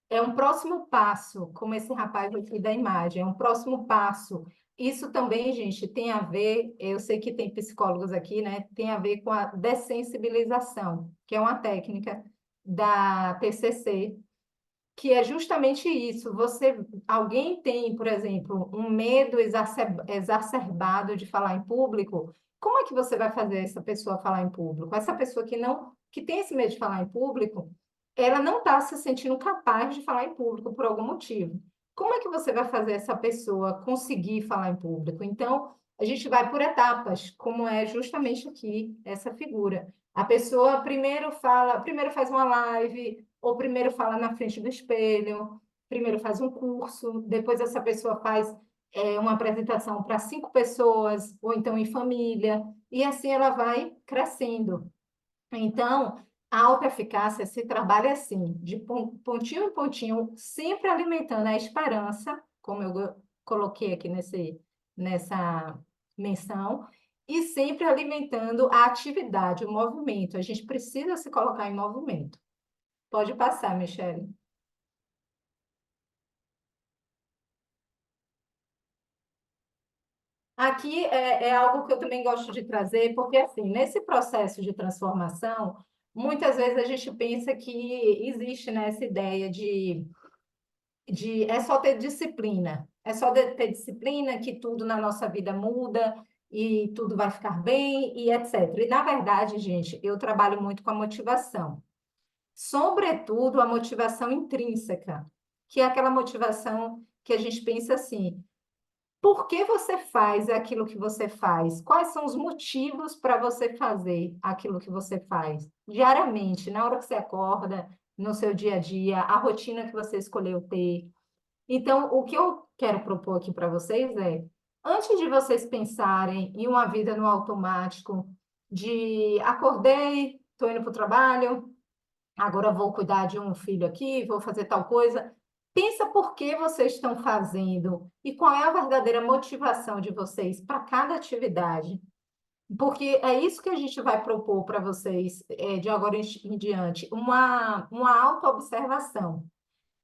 É um próximo passo, como esse rapaz aqui da imagem, é um próximo passo. Isso também, gente, tem a ver, eu sei que tem psicólogos aqui, né? Tem a ver com a dessensibilização, que é uma técnica da TCC, que é justamente isso. Alguém tem, por exemplo, um medo exacerbado de falar em público. Como é que você vai fazer essa pessoa falar em público? Essa pessoa que tem esse medo de falar em público, ela não está se sentindo capaz de falar em público por algum motivo. Como é que você vai fazer essa pessoa conseguir falar em público? Então, a gente vai por etapas, como é justamente aqui essa figura. A pessoa primeiro faz uma live, ou primeiro fala na frente do espelho, primeiro faz um curso, depois essa pessoa faz uma apresentação para 5 pessoas, ou então em família, e assim ela vai crescendo. Então, a autoeficácia se trabalha assim, de pontinho em pontinho, sempre alimentando a esperança, como eu coloquei aqui nessa menção, e sempre alimentando a atividade, o movimento. A gente precisa se colocar em movimento. Pode passar, Michele. Aqui é algo que eu também gosto de trazer, porque, assim, nesse processo de transformação, muitas vezes a gente pensa que existe, né, essa ideia de é só ter disciplina, é só ter disciplina que tudo na nossa vida muda e tudo vai ficar bem e etc. E, na verdade, gente, eu trabalho muito com a motivação. Sobretudo a motivação intrínseca, que é aquela motivação que a gente pensa assim: por que você faz aquilo que você faz? Quais são os motivos para você fazer aquilo que você faz? Diariamente, na hora que você acorda, no seu dia a dia, a rotina que você escolheu ter. Então, o que eu quero propor aqui para vocês é, antes de vocês pensarem em uma vida no automático, de acordei, estou indo para o trabalho, agora vou cuidar de um filho aqui, vou fazer tal coisa. Pensa por que vocês estão fazendo e qual é a verdadeira motivação de vocês para cada atividade. Porque é isso que a gente vai propor para vocês de agora em diante, uma autoobservação.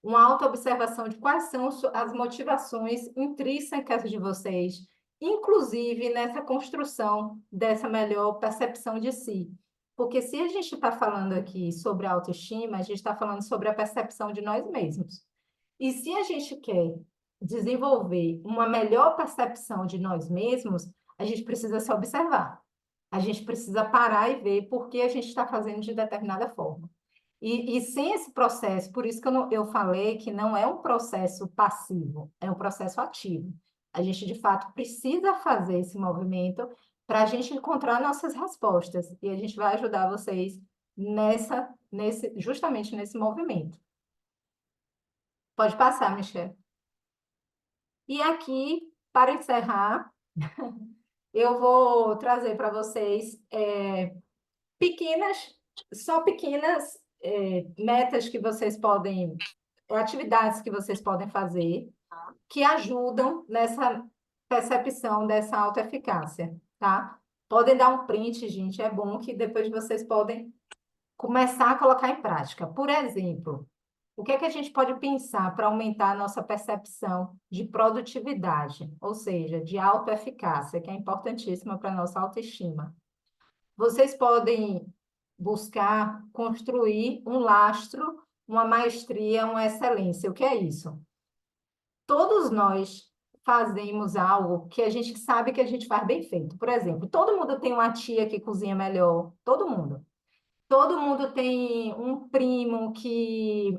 Uma autoobservação de quais são as motivações intrínsecas de vocês, inclusive nessa construção dessa melhor percepção de si. Porque se a gente está falando aqui sobre autoestima, a gente está falando sobre a percepção de nós mesmos. E se a gente quer desenvolver uma melhor percepção de nós mesmos, a gente precisa se observar. A gente precisa parar e ver por que a gente está fazendo de determinada forma. E sem esse processo, por isso que eu falei que não é um processo passivo, é um processo ativo. A gente, de fato, precisa fazer esse movimento para a gente encontrar nossas respostas. E a gente vai ajudar vocês justamente nesse movimento. Pode passar, Michelle. E aqui, para encerrar, eu vou trazer para vocês pequenas metas que vocês podem, atividades que vocês podem fazer que ajudam nessa percepção dessa autoeficácia, tá? Podem dar um print, gente, é bom que depois vocês podem começar a colocar em prática. Por exemplo, o que é que a gente pode pensar para aumentar a nossa percepção de produtividade, ou seja, de autoeficácia, que é importantíssima para a nossa autoestima? Vocês podem buscar construir um lastro, uma maestria, uma excelência. O que é isso? Todos nós fazemos algo que a gente sabe que a gente faz bem feito. Por exemplo, todo mundo tem uma tia que cozinha melhor, todo mundo. Todo mundo tem um primo que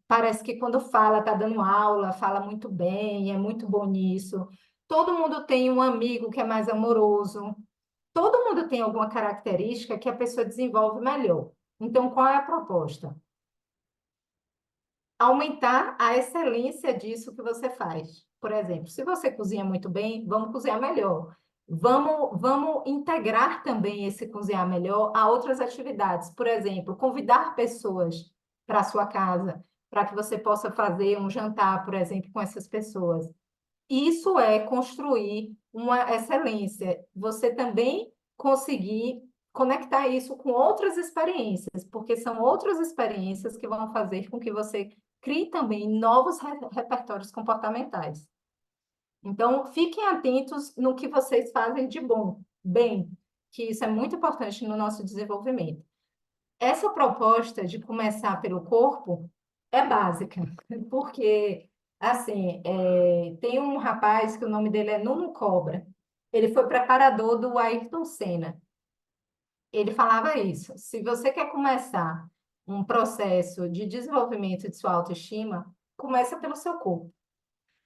parece que quando fala, está dando aula, fala muito bem, é muito bom nisso. Todo mundo tem um amigo que é mais amoroso. Todo mundo tem alguma característica que a pessoa desenvolve melhor. Então, qual é a proposta? Aumentar a excelência disso que você faz. Por exemplo, se você cozinha muito bem, vamos cozinhar melhor. Vamos integrar também esse cozinhar melhor a outras atividades. Por exemplo, convidar pessoas para a sua casa, para que você possa fazer um jantar, por exemplo, com essas pessoas. Isso é construir uma excelência. Você também conseguir conectar isso com outras experiências, porque são outras experiências que vão fazer com que você crie também novos repertórios comportamentais. Então, fiquem atentos no que vocês fazem de bom, bem, que isso é muito importante no nosso desenvolvimento. Essa proposta de começar pelo corpo é básica, porque, assim, tem um rapaz que o nome dele é Nuno Cobra, ele foi preparador do Ayrton Senna. Ele falava isso, se você quer começar um processo de desenvolvimento de sua autoestima, começa pelo seu corpo.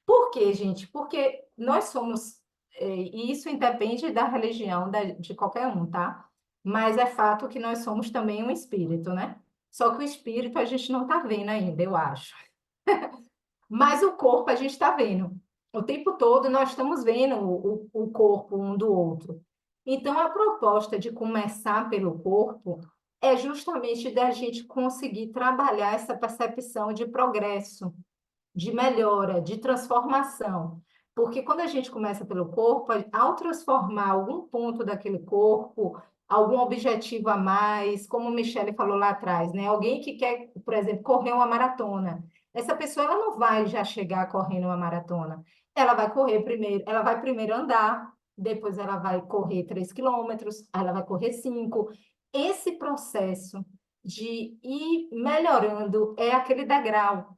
Por quê, gente? Porque nós somos, e isso independe da religião de qualquer um, tá? Mas é fato que nós somos também um espírito, né? Só que o espírito a gente não está vendo ainda, eu acho. Mas o corpo a gente está vendo. O tempo todo nós estamos vendo o corpo um do outro. Então, a proposta de começar pelo corpo é justamente da gente conseguir trabalhar essa percepção de progresso, de melhora, de transformação. Porque quando a gente começa pelo corpo, ao transformar algum ponto daquele corpo, algum objetivo a mais, como o Michele falou lá atrás, né? Alguém que quer, por exemplo, correr uma maratona. Essa pessoa ela não vai já chegar correndo uma maratona. Ela vai correr primeiro, ela vai primeiro andar, depois ela vai correr 3 quilômetros, aí ela vai correr 5. Esse processo de ir melhorando é aquele degrau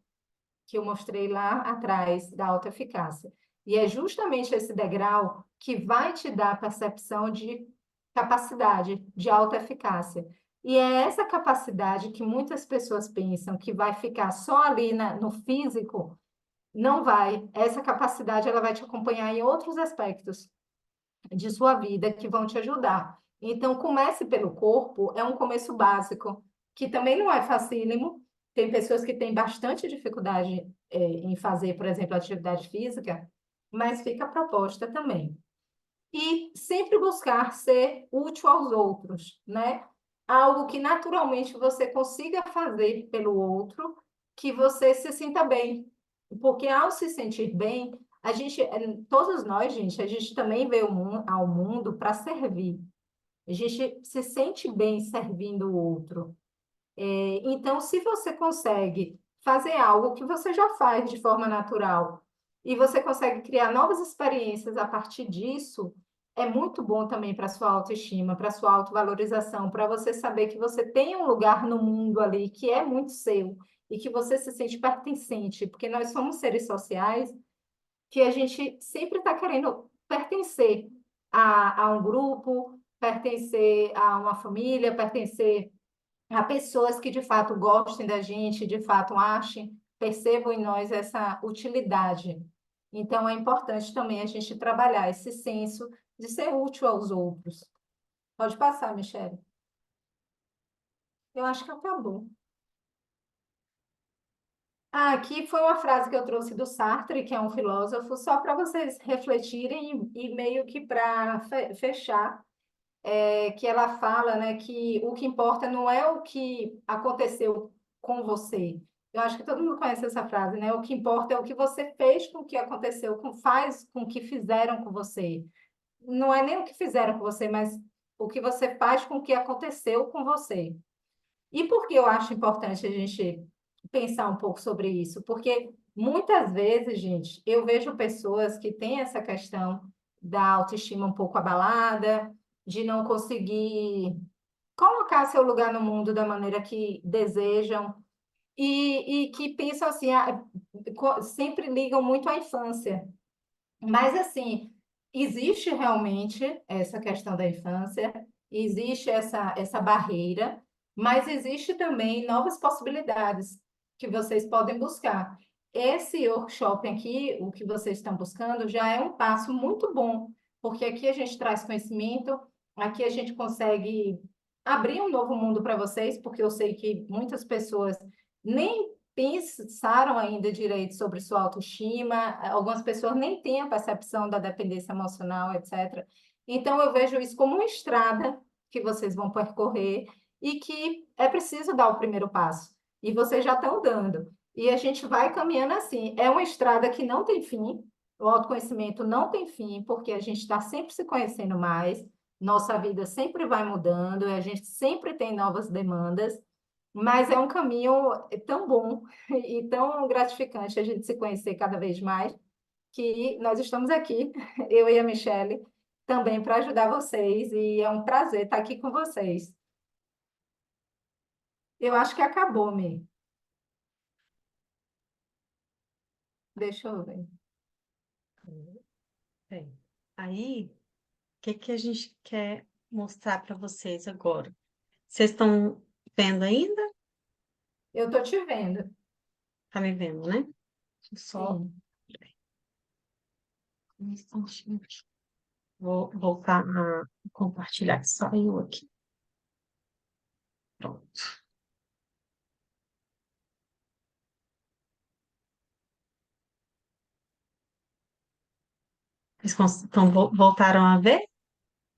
que eu mostrei lá atrás da autoeficácia. E é justamente esse degrau que vai te dar a percepção de capacidade, de autoeficácia. E é essa capacidade que muitas pessoas pensam que vai ficar só ali no físico, não vai. Essa capacidade ela vai te acompanhar em outros aspectos de sua vida que vão te ajudar. Então, comece pelo corpo, é um começo básico, que também não é facílimo. Tem pessoas que têm bastante dificuldade em fazer, por exemplo, atividade física, mas fica a proposta também. E sempre buscar ser útil aos outros, né? Algo que naturalmente você consiga fazer pelo outro, que você se sinta bem. Porque ao se sentir bem, a gente, todos nós, gente, a gente também veio ao mundo para servir. A gente se sente bem servindo o outro. Então, se você consegue fazer algo que você já faz de forma natural e você consegue criar novas experiências a partir disso, é muito bom também para a sua autoestima, para a sua autovalorização, para você saber que você tem um lugar no mundo ali que é muito seu e que você se sente pertencente, porque nós somos seres sociais que a gente sempre está querendo pertencer a um grupo, pertencer a uma família, pertencer a pessoas que de fato gostem da gente, de fato achem, percebam em nós essa utilidade. Então, é importante também a gente trabalhar esse senso de ser útil aos outros. Pode passar, Michele. Eu acho que acabou. Aqui foi uma frase que eu trouxe do Sartre, que é um filósofo, só para vocês refletirem e meio que para fechar, que ela fala, né, que o que importa não é o que aconteceu com você. Eu acho que todo mundo conhece essa frase, né? O que importa é o que você fez com o que aconteceu, faz com o que fizeram com você. Não é nem o que fizeram com você, mas o que você faz com o que aconteceu com você. E por que eu acho importante a gente pensar um pouco sobre isso? Porque muitas vezes, gente, eu vejo pessoas que têm essa questão da autoestima um pouco abalada, de não conseguir colocar seu lugar no mundo da maneira que desejam, e que pensam assim, sempre ligam muito à infância. Mas, assim, existe realmente essa questão da infância, existe essa barreira, mas existe também novas possibilidades que vocês podem buscar. Esse workshop aqui, o que vocês estão buscando, já é um passo muito bom, porque aqui a gente traz conhecimento, aqui a gente consegue abrir um novo mundo para vocês, porque eu sei que muitas pessoas nem pensaram ainda direito sobre sua autoestima, algumas pessoas nem têm a percepção da dependência emocional, etc. Então, eu vejo isso como uma estrada que vocês vão percorrer e que é preciso dar o primeiro passo. E vocês já estão dando. E a gente vai caminhando assim. É uma estrada que não tem fim, o autoconhecimento não tem fim, porque a gente está sempre se conhecendo mais. Nossa vida sempre vai mudando, a gente sempre tem novas demandas, mas é um caminho tão bom e tão gratificante a gente se conhecer cada vez mais, que nós estamos aqui, eu e a Michelle, também para ajudar vocês, e é um prazer estar aqui com vocês. Eu acho que acabou, Mi. Deixa eu ver. Bem, aí, o que que a gente quer mostrar para vocês agora? Vocês estão vendo ainda? Eu estou te vendo. Tá me vendo, né? Deixa eu só Sim. um instantinho aqui. Vou voltar a compartilhar, que saiu aqui. Pronto. Voltaram a ver?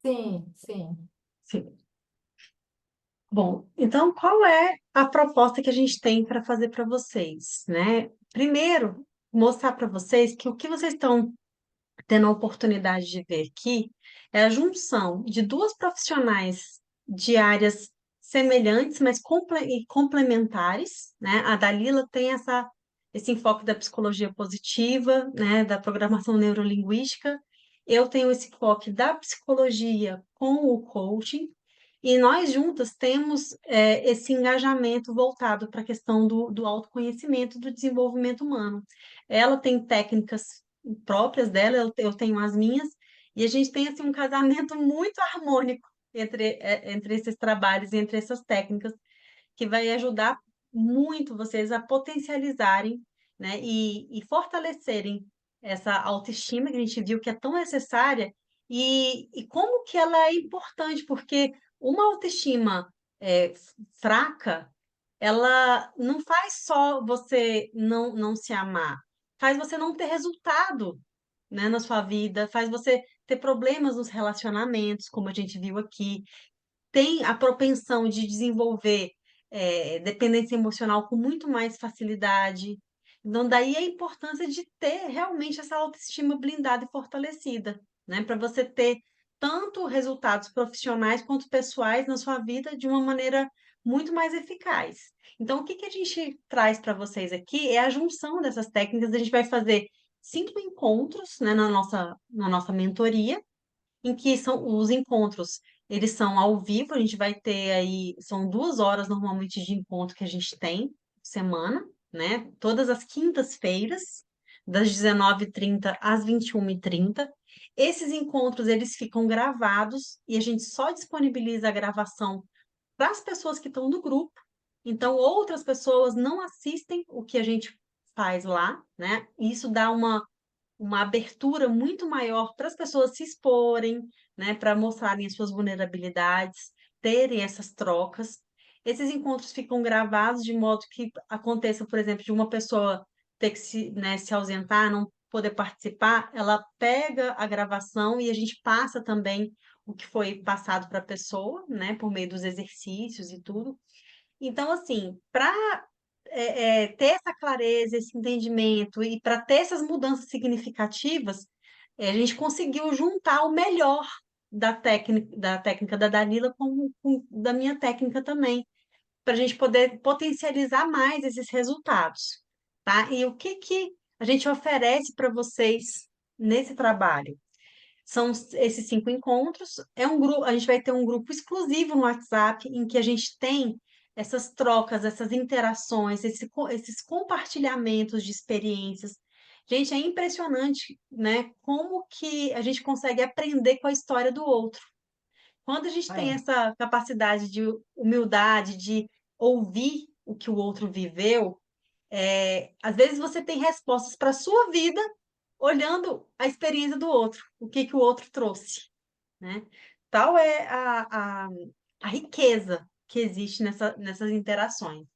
Sim, sim. Sim. Bom, então qual é a proposta que a gente tem para fazer para vocês, né? Primeiro, mostrar para vocês que o que vocês estão tendo a oportunidade de ver aqui é a junção de duas profissionais de áreas semelhantes, mas complementares, né? A Dalila tem esse enfoque da psicologia positiva, né? Da programação neurolinguística. Eu tenho esse enfoque da psicologia com o coaching. E nós juntas temos esse engajamento voltado para a questão do autoconhecimento, do desenvolvimento humano. Ela tem técnicas próprias dela, eu tenho as minhas, e a gente tem assim, um casamento muito harmônico entre esses trabalhos e entre essas técnicas, que vai ajudar muito vocês a potencializarem, né, e fortalecerem essa autoestima que a gente viu que é tão necessária, e como que ela é importante, porque uma autoestima fraca, ela não faz só você não se amar, faz você não ter resultado, né, na sua vida, faz você ter problemas nos relacionamentos, como a gente viu aqui, tem a propensão de desenvolver dependência emocional com muito mais facilidade. Então, daí a importância de ter realmente essa autoestima blindada e fortalecida, né, para você ter tanto resultados profissionais quanto pessoais na sua vida de uma maneira muito mais eficaz. Então, o que que a gente traz para vocês aqui é a junção dessas técnicas. A gente vai fazer 5 encontros, né, na nossa mentoria, em que são os encontros, eles são ao vivo, a gente vai ter aí, são 2 horas normalmente de encontro que a gente tem por semana, né? Todas as quintas-feiras, das 19h30 às 21h30. Esses encontros, eles ficam gravados e a gente só disponibiliza a gravação para as pessoas que estão no grupo. Então, outras pessoas não assistem o que a gente faz lá, né? Isso dá uma abertura muito maior para as pessoas se exporem, né, para mostrarem as suas vulnerabilidades, terem essas trocas. Esses encontros ficam gravados de modo que aconteça, por exemplo, de uma pessoa ter que se ausentar, não poder participar, ela pega a gravação e a gente passa também o que foi passado para a pessoa, né, por meio dos exercícios e tudo. Então, assim, para ter essa clareza, esse entendimento e para ter essas mudanças significativas, a gente conseguiu juntar o melhor da técnica da Danila com da minha técnica também, para a gente poder potencializar mais esses resultados, tá? E o que que a gente oferece para vocês nesse trabalho? São esses 5 encontros. A gente vai ter um grupo exclusivo no WhatsApp em que a gente tem essas trocas, essas interações, esses compartilhamentos de experiências. Gente, é impressionante, né? Como que a gente consegue aprender com a história do outro. Quando a gente tem É. essa capacidade de humildade, de ouvir o que o outro viveu, às vezes você tem respostas para a sua vida olhando a experiência do outro, o que que o outro trouxe, né? Tal é a riqueza que existe nessas interações.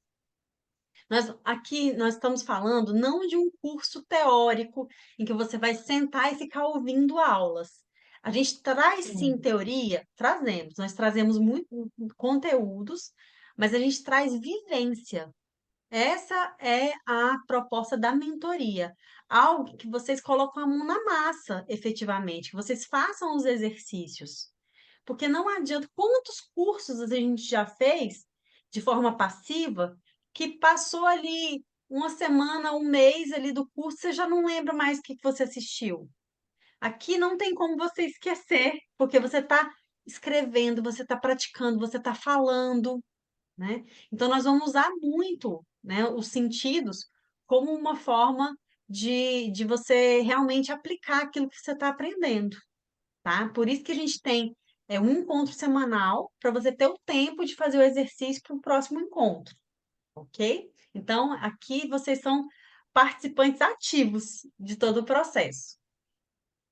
Aqui nós estamos falando não de um curso teórico em que você vai sentar e ficar ouvindo aulas. A gente traz sim Sim. teoria, trazemos, nós trazemos muito conteúdos, mas a gente traz vivência. Essa é a proposta da mentoria. Algo que vocês colocam a mão na massa, efetivamente, que vocês façam os exercícios. Porque não adianta. Quantos cursos a gente já fez de forma passiva que passou ali uma semana, um mês ali do curso, você já não lembra mais o que você assistiu? Aqui não tem como você esquecer, porque você está escrevendo, você está praticando, você está falando, né? Então, nós vamos usar muito, né, os sentidos como uma forma de você realmente aplicar aquilo que você está aprendendo, tá? Por isso que a gente tem um encontro semanal para você ter o tempo de fazer o exercício para o próximo encontro, ok? Então, aqui vocês são participantes ativos de todo o processo.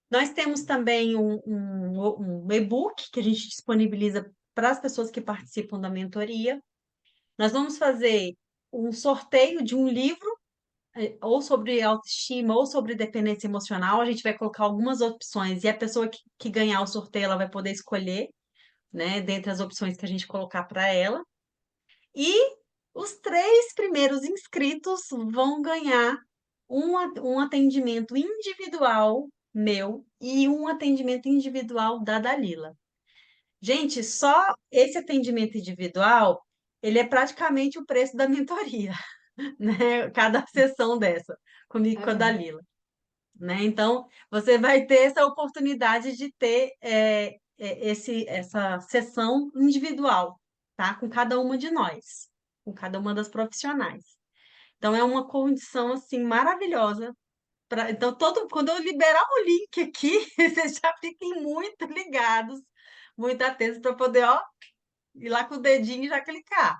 Nós temos também um e-book que a gente disponibiliza para as pessoas que participam da mentoria. Nós vamos fazer um sorteio de um livro, ou sobre autoestima, ou sobre dependência emocional. A gente vai colocar algumas opções e a pessoa que ganhar o sorteio, ela vai poder escolher, né, dentre as opções que a gente colocar para ela. E os 3 primeiros inscritos vão ganhar um atendimento individual meu e um atendimento individual da Dalila. Gente, só esse atendimento individual, ele é praticamente o preço da mentoria, né? Cada sessão dessa, comigo e É com a mesmo. Dalila, né? Então, você vai ter essa oportunidade de ter essa sessão individual, tá? Com cada uma de nós, com cada uma das profissionais. Então, é uma condição, assim, maravilhosa. Então, quando eu liberar o link aqui, vocês já fiquem muito ligados, muito atentos para poder, ó, ir lá com o dedinho e já clicar.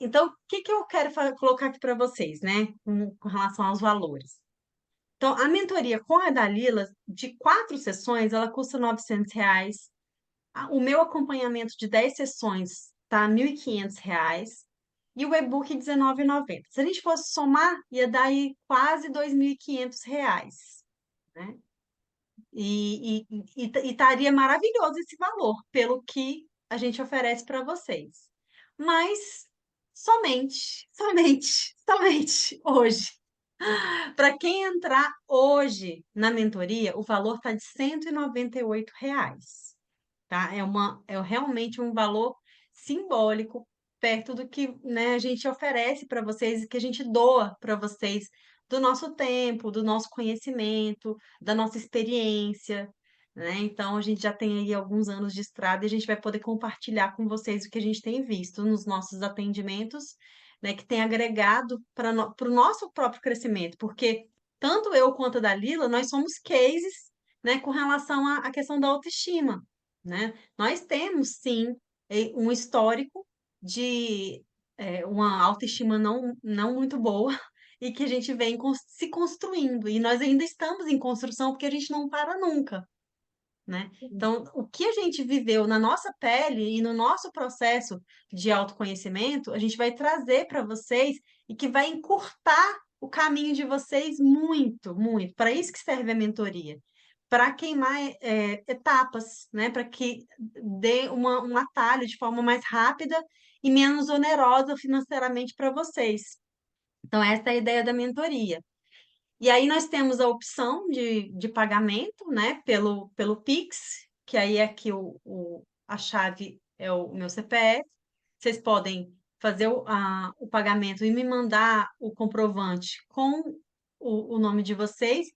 Então, o que que eu quero colocar aqui para vocês, né, com relação aos valores? Então, a mentoria com a Dalila, de 4 sessões, ela custa R$ 900. O meu acompanhamento de 10 sessões está R$ 1.500. E o e-book R$ 19,90. Se a gente fosse somar, ia dar aí quase R$ 2.500, né? E estaria maravilhoso esse valor, pelo que a gente oferece para vocês. Mas somente hoje. Para quem entrar hoje na mentoria, o valor está de R$ 198, tá? É realmente um valor simbólico perto do que, né, a gente oferece para vocês e que a gente doa para vocês do nosso tempo, do nosso conhecimento, da nossa experiência, né? Então, a gente já tem aí alguns anos de estrada e a gente vai poder compartilhar com vocês o que a gente tem visto nos nossos atendimentos, né, que tem agregado para o nosso próprio crescimento, porque tanto eu quanto a Dalila, nós somos cases, né, com relação à questão da autoestima, né? Nós temos, sim, um histórico de uma autoestima não muito boa e que a gente vem se construindo. E nós ainda estamos em construção porque a gente não para nunca, né? Então, o que a gente viveu na nossa pele e no nosso processo de autoconhecimento, a gente vai trazer para vocês e que vai encurtar o caminho de vocês muito, muito. Para isso que serve a mentoria, para queimar etapas, né? Para que dê um atalho de forma mais rápida e menos onerosa financeiramente para vocês. Então, essa é a ideia da mentoria. E aí nós temos a opção de pagamento, né, pelo Pix, que aí aqui a chave é o meu CPF. Vocês podem fazer o pagamento e me mandar o comprovante com o nome de vocês.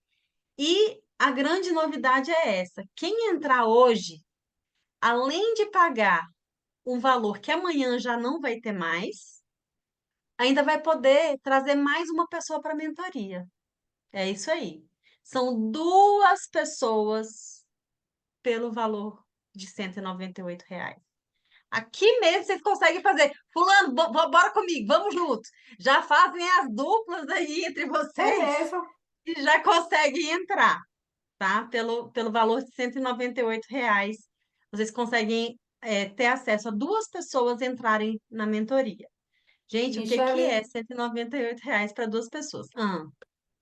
E a grande novidade é essa: quem entrar hoje, além de pagar um valor que amanhã já não vai ter mais, ainda vai poder trazer mais uma pessoa para a mentoria. É isso aí. São 2 pessoas pelo valor de R$ 198. Aqui mesmo vocês conseguem fazer. Fulano, bora comigo, vamos juntos. Já fazem as duplas aí entre É vocês mesmo. e já conseguem entrar, tá? Pelo valor de R$ 198. Vocês conseguem ter acesso a 2 pessoas entrarem na mentoria. Gente, o que que é Michele, R$ 198 para 2 pessoas?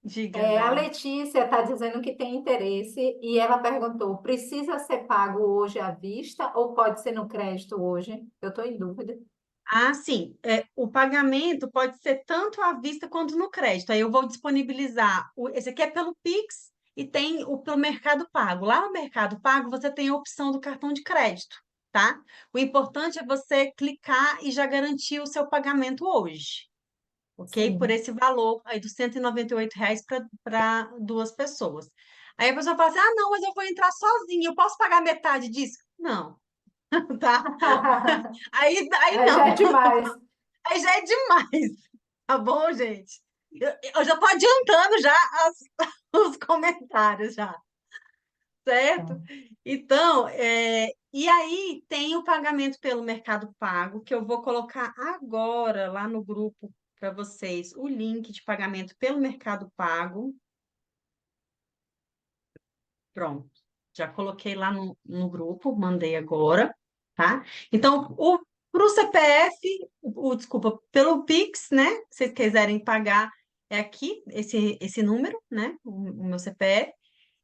Diga, a Dali. Letícia está dizendo que tem interesse e ela perguntou: precisa ser pago hoje à vista ou pode ser no crédito hoje? Eu estou em dúvida. Ah, sim. O pagamento pode ser tanto à vista quanto no crédito. Aí eu vou disponibilizar. Esse aqui é pelo Pix e tem o pelo Mercado Pago. Lá no Mercado Pago você tem a opção do cartão de crédito, tá? O importante é você clicar e já garantir o seu pagamento hoje, ok? Por Sim. esse valor aí dos R$ 198 para 2 pessoas. Aí a pessoa fala assim: ah, não, mas eu vou entrar sozinha, eu posso pagar metade disso? Não, tá? Aí Já é não. demais. Aí já é demais, tá bom, gente? Eu já tô adiantando já os comentários já, certo? Então, e aí tem o pagamento pelo Mercado Pago, que eu vou colocar agora lá no grupo para vocês, o link de pagamento pelo Mercado Pago. Pronto, já coloquei lá no grupo, mandei agora, tá? Então, para o CPF, desculpa, pelo Pix, né? Se vocês quiserem pagar, é aqui, esse número, né? O meu CPF.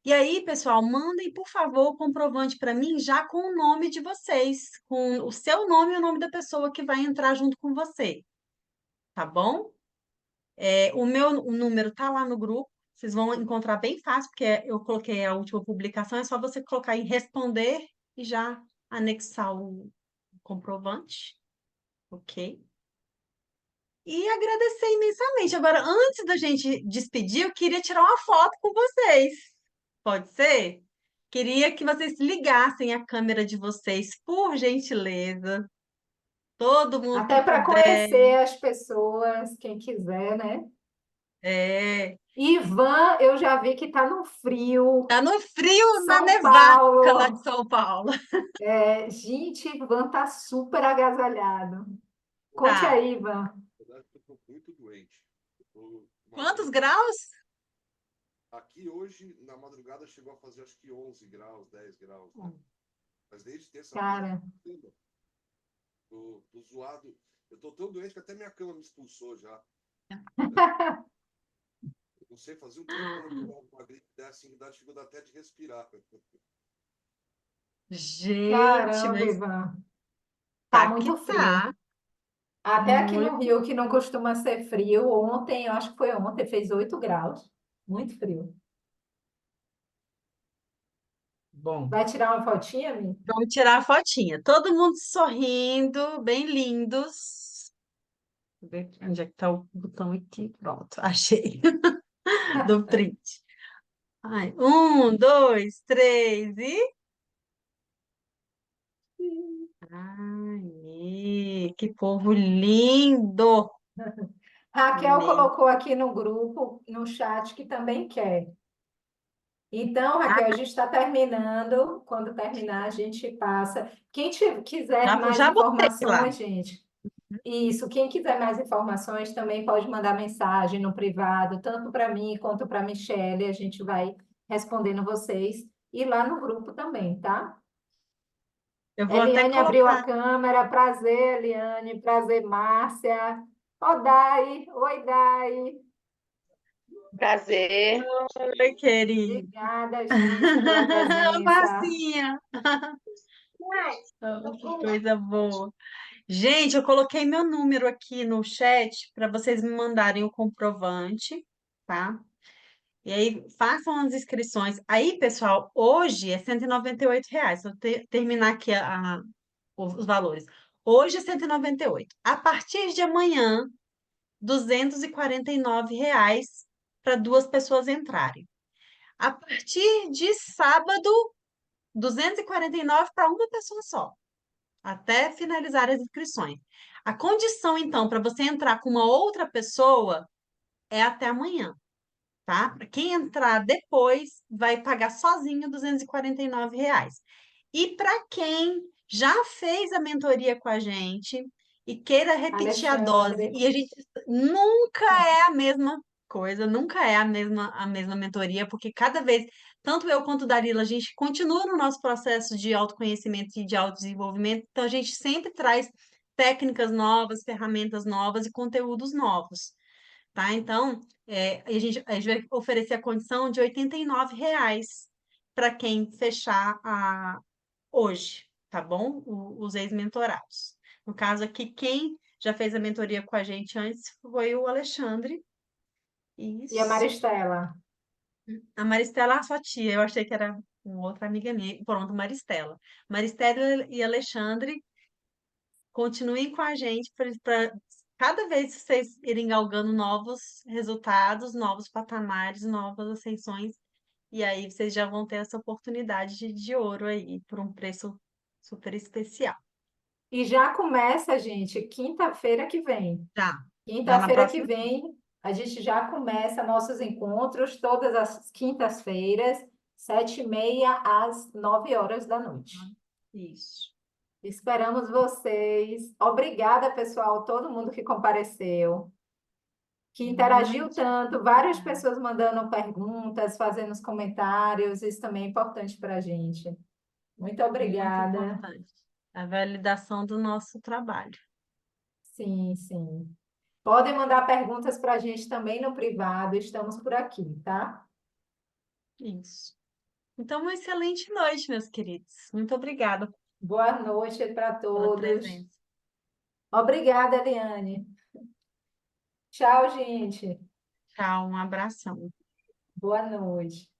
E aí, pessoal, mandem, por favor, o comprovante para mim já com o nome de vocês, com o seu nome e o nome da pessoa que vai entrar junto com você, tá bom? O meu número tá lá no grupo, vocês vão encontrar bem fácil, porque eu coloquei a última publicação, é só você colocar em responder e já anexar o comprovante, ok? E agradecer imensamente. Agora, antes da gente despedir, eu queria tirar uma foto com vocês. Pode ser? Queria que vocês ligassem a câmera de vocês, por gentileza. Todo mundo que Até para puder. conhecer as pessoas, quem quiser, né? É. Ivan, eu já vi que está no frio. Tá no frio, na São nevasca lá de Paulo. São Paulo. Gente, Ivan tá super agasalhado. Conte Tá. aí, Ivan. Na verdade, eu tô muito doente. Eu tô uma Quantos gripe. graus? Aqui hoje, na madrugada, chegou a fazer acho que 11 graus, 10 graus, né? Mas desde terça-feira, Cara, tô zoado. Eu tô tão doente que até minha cama me expulsou já. Eu não sei, fazia um tempo que eu não pegava uma gripe dessa, assim, chegou até de respirar. Gente, caramba, mas Ivan. Tá tá que muito frio. tá. Até aqui no Muito Rio, que não costuma ser frio, ontem, eu acho que foi ontem, fez 8 graus. Muito frio. bom. Vai tirar uma fotinha, Mi? Vamos tirar a fotinha. Todo mundo sorrindo, bem lindos. Deixa eu ver onde é que tá o botão aqui? Pronto, achei. Do print. Ai, 1, 2, 3 e. Ai, que povo lindo! Raquel Amei. colocou aqui no grupo, no chat, que também quer. Então, Ah, Raquel, a gente está terminando. Quando terminar, a gente passa. Quem quiser mais já botei lá. informações, gente, isso, quem quiser mais informações também pode mandar mensagem no privado, tanto para mim quanto para a Michelle. A gente vai respondendo vocês. E lá no grupo também, tá? Eu vou até Eliane abriu a colocar. câmera. Prazer, Eliane. Prazer, Márcia. Ó, Dai. Oi, Dai. Prazer. Oi, querido. Obrigada, gente, pela presença. Marcinha. Oh, que coisa boa. Gente, eu coloquei meu número aqui no chat para vocês me mandarem o comprovante, tá? E aí, façam as inscrições. Aí, pessoal, hoje é R$ 198. Se eu terminar aqui os valores. Hoje é 198. A partir de amanhã, R$ 249 para 2 pessoas entrarem. A partir de sábado, 249 para uma pessoa só, até finalizar as inscrições. A condição, então, para você entrar com uma outra pessoa é até amanhã, tá? Para quem entrar depois, vai pagar sozinho R$ 249. E para quem já fez a mentoria com a gente e queira repetir a dose, Alexandre. e a gente nunca é a mesma coisa, nunca é a mesma mentoria, porque cada vez tanto eu quanto Darila, a gente continua no nosso processo de autoconhecimento e de autodesenvolvimento, então a gente sempre traz técnicas novas, ferramentas novas e conteúdos novos, tá? Então, a gente vai oferecer a condição de R$ 89 para quem fechar hoje, tá bom? Os ex-mentorados. No caso aqui, quem já fez a mentoria com a gente antes foi o Alexandre. E a Isso. Maristela? A Maristela, sua tia, eu achei que era uma outra amiga minha. Pronto, Maristela. Maristela e Alexandre, continuem com a gente para cada vez vocês irem galgando novos resultados, novos patamares, novas ascensões, e aí vocês já vão ter essa oportunidade de ouro aí, por um preço super especial. E já começa, gente, quinta-feira que vem. Tá. Já na Quinta-feira que próxima. vem, a gente já começa nossos encontros todas as quintas-feiras, 7h30 às 9 horas da noite. Isso. Esperamos vocês. Obrigada, pessoal, todo mundo que compareceu, que interagiu tanto, várias pessoas mandando perguntas, fazendo os comentários, isso também é importante para a gente. Muito Muito obrigada. importante. A validação do nosso trabalho. Sim, sim. Podem mandar perguntas para a gente também no privado, estamos por aqui, tá? Isso. Então, uma excelente noite, meus queridos. Muito obrigada Boa noite para pela todos. presença. Obrigada, Eliane. Tchau, gente. Tchau, um abração. Boa noite.